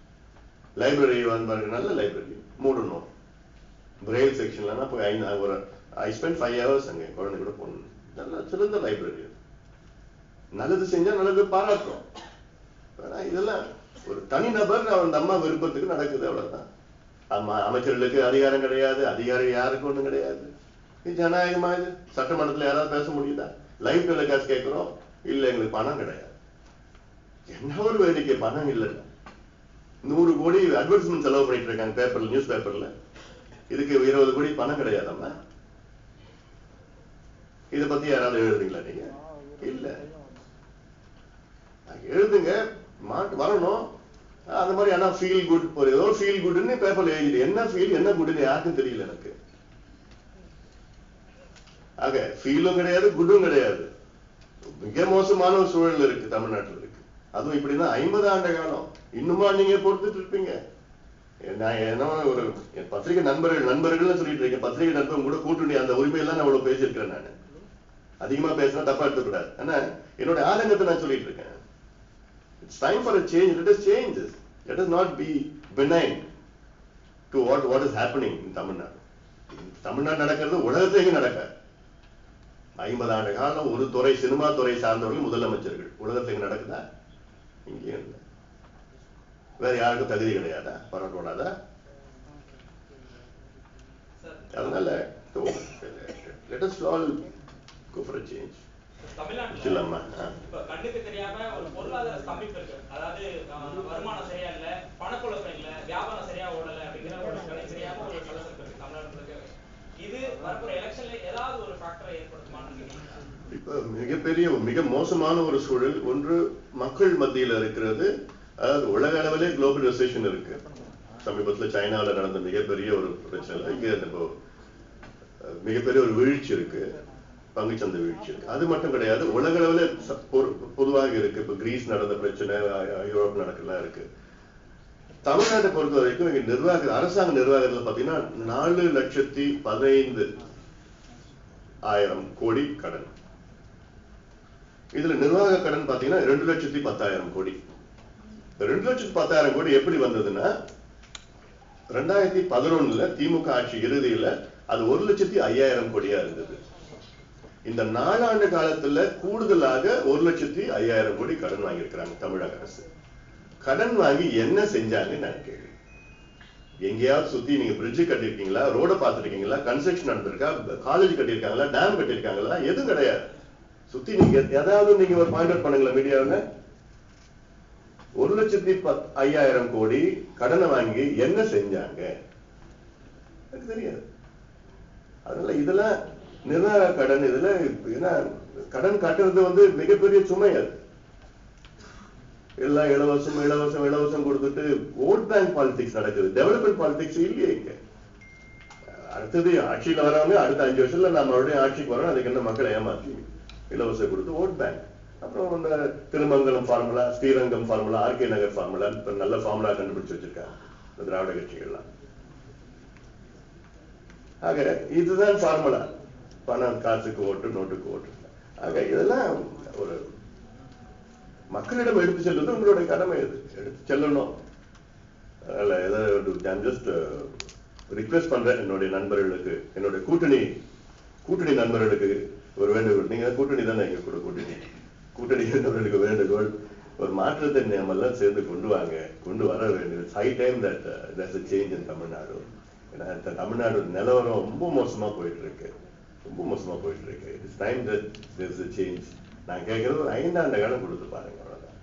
லைப்ரரி வந்து நல்ல லைப்ரரி மூடணும். பிரெயில் செக்ஷன்ல போய் ஐ ஸ்பெண்ட் 5 hours அங்க குழந்தை கூட போகணும். நல்ல சிறந்த லைப்ரரி. நல்லது செஞ்சா நல்லது பாராட்டுறோம். இதெல்லாம் ஒரு தனி நபர் அந்த அம்மா விருப்பத்துக்கு நடக்குது, அவ்வளவுதான். அமைச்சர்களுக்கு அதிகாரம் கிடையாது, அதிகாரம் யாருக்கு ஒண்ணும் கிடையாது. இது ஜனநாயகமா? இது சட்டமன்றத்தில் யாராவது பேச முடியுதா? லைவ் டெலிகாஸ்ட் கேட்கிறோம், இல்ல எங்களுக்கு பணம் கிடையாது. என்ன ஒரு வேடிக்கை, பணம் இல்லை. 100 கோடி அட்வர்டைஸ்மெண்ட் செலவு பண்ணிட்டு இருக்காங்க பேப்பர்ல, நியூஸ் பேப்பர்ல. இதுக்கு 20 கோடி பணம் கிடையாதம்மா. இதை பத்தி யாராவது எழுதுறீங்களா நீங்க? இல்ல. எழுதுங்க, வரணும். அந்த மாதிரி ஆனா ஃபீல் குட், ஏதோ ஃபீல் குட்னு பேப்பர்ல எழுதிடு. என்ன ஃபீல் என்ன குட்னு யாருக்கும் தெரியல எனக்கு. ஆக ஃபீலும் கிடையாது, குட்டும் கிடையாது. மிக மோசமான ஒரு சூழல் இருக்கு தமிழ்நாட்டில் இருக்கு. அதுவும் இப்படின்னா 50 ஆண்டு காலம் இன்னுமா நீங்க பொறுத்துட்டு இருப்பீங்க? நான் என்ன ஒரு பத்திரிகை நண்பர்கள் சொல்லிட்டு இருக்கேன். பத்திரிகை நண்பர்கள் கூட கூட்டணி அந்த உரிமையெல்லாம் நான் அவ்வளவு பேசியிருக்கிறேன். நான் அதிகமா பேசினா தப்பா எடுத்துக்கூடாது. ஆனா என்னோட ஆதங்கத்தை நான் சொல்லிட்டு இருக்கேன். It's time for a change. Let us change this. Let us not be benign to what is happening in Tamil Nadu. Tamil Nadu நடக்கிறது உலகத்திலேயே நடக்காது. 50 ஆண்டு காலம் ஒரு துறை, சினிமா துறை சார்ந்தவர்கள் முதலமைச்சர்கள். உலகத்துக்கு நடக்குதா? இங்கே இல்லை. வேற யாருக்கும் தகுதி கிடையாதா? பரவாயில்லாதா? அதனால let us all go for a change. தமிழ்நாட்டுல இப்ப கண்ணுக்கு தெரியாம ஒரு பொருளாதார ஸ்தம்பிப்பு இருக்கு. அதாவது வருமானம் சரியா இல்ல, பணப்புழக்கம் இல்ல, வியாபாரம் சரியா ஓடல அப்படிங்கிற ஒரு கண்ணுக்கு தெரியாம ஒரு கலசம் இருக்கு தமிழ்நாட்டுல. இது வரப்போற எலெக்ஷன்ல ஏதாவது ஒரு ஃபேக்டரை ஏற்படுத்துமான்னு நினைக்கிறீங்களா? இப்ப மிக மோசமான ஒரு சூழல் ஒன்று மக்கள் மத்தியில இருக்கிறது. அதாவது உலக அளவிலே குளோபல் ரெசெஷன் இருக்கு. சமீபத்தில் சைனாவில் நடந்த மிகப்பெரிய ஒரு பிரச்சனை, இங்க மிகப்பெரிய ஒரு வீழ்ச்சி இருக்கு, பங்குச்சந்தை வீழ்ச்சி இருக்கு. அது மட்டும் கிடையாது, உலக அளவில் பொதுவாக இருக்கு. இப்ப கிரீஸ் நடந்த பிரச்சனை, யூரோப் நடக்கலாம் இருக்கு. தமிழ்நாட்டை பொறுத்த வரைக்கும் இங்க அரசாங்க நிர்வாகத்துல பாத்தீங்கன்னா 4,15,000 கோடி கடன். இதுல நிர்வாக கடன் பாத்தீங்கன்னா 2,10,000 கோடி. 2,10,000 கோடி எப்படி வந்ததுன்னா 2011 திமுக ஆட்சி இறுதியில அது 1,05,000 கோடியா இருந்தது. இந்த 4 ஆண்டு காலத்துல கூடுதலாக 1,05,000 கோடி கடன் வாங்கியிருக்கிறாங்க தமிழக அரசு. கடன் வாங்கி என்ன செஞ்சாங்க நான் கேள்வி. எங்கேயாவது சுத்தி நீங்க பிரிட்ஜ் கட்டிருக்கீங்களா, ரோட பாத்துருக்கீங்களா, கன்ஸ்ட்ரக்ஷன் நடந்திருக்கா, காலேஜ் கட்டிருக்காங்களா, டேம் கட்டிருக்காங்களா? எதுவும் கிடையாது. சுத்தி நீங்க ஏதாவது நீங்க ஒரு பாயிண்ட் அவுட் பண்ணுங்களா மீடியாவில். 1,05,000 கோடி கடனை வாங்கி என்ன செஞ்சாங்க எனக்கு தெரியாது. அதனால இதெல்லாம் நிர்வாக கடன். இதுல ஏன்னா கடன் கட்டுறது மிகப்பெரிய சுமை. அது எல்லாம் இலவசம் கொடுத்துட்டு ஓட் பேங்க் பாலிடிக்ஸ் நடக்குது. டெவலப்மெண்ட் பாலிடிக்ஸ் இல்லையே இங்க. அடுத்தது ஆட்சியில வரவங்க அடுத்த 5 வருஷத்துல நான் மறுபடியும் ஆட்சிக்கு வரணும், அதுக்கு என்ன மக்களை ஏமாற்றி இலவசம் கொடுத்து ஓட் பேங்க். அப்புறம் இந்த Thirumangalam formula, Srirangam formula, RK Nagar formula, இப்ப நல்ல ஃபார்முலா கண்டுபிடிச்சு வச்சிருக்காங்க இந்த திராவிட கட்சிகள்லாம். ஆக இதுதான் ஃபார்முலா. பணம் காசுக்கு ஓட்டு, நோட்டுக்கு ஓட்டு. ஆக இதெல்லாம் ஒரு மக்களிடம் எடுத்து செல்வது உங்களுடைய கடமை. இது எடுத்து செல்லணும். அதனால ஏதாவது ஜஸ்ட் ரிக்வெஸ்ட் பண்றேன் என்னுடைய நண்பர்களுக்கு, என்னுடைய கூட்டணி நண்பர்களுக்கு ஒரு வேண்டுகோள். நீங்க கூட்டணி தானே, எங்க கூட கூட்டணி நண்பர்களுக்கு வேண்டுகோள், ஒரு மாற்றத்தை நம்ம எல்லாம் சேர்ந்து கொண்டு வர வேண்டியது. High time that there's a change in Tamil Nadu. ஏன்னா தமிழ்நாடு நிலவரம் ரொம்ப மோசமா போயிட்டு இருக்கு. It's time that there's a change. நான் கேட்கறது ஒரு 5 ஆண்டு காலம் கொடுத்து பாருங்க, அவ்வளவுதான்.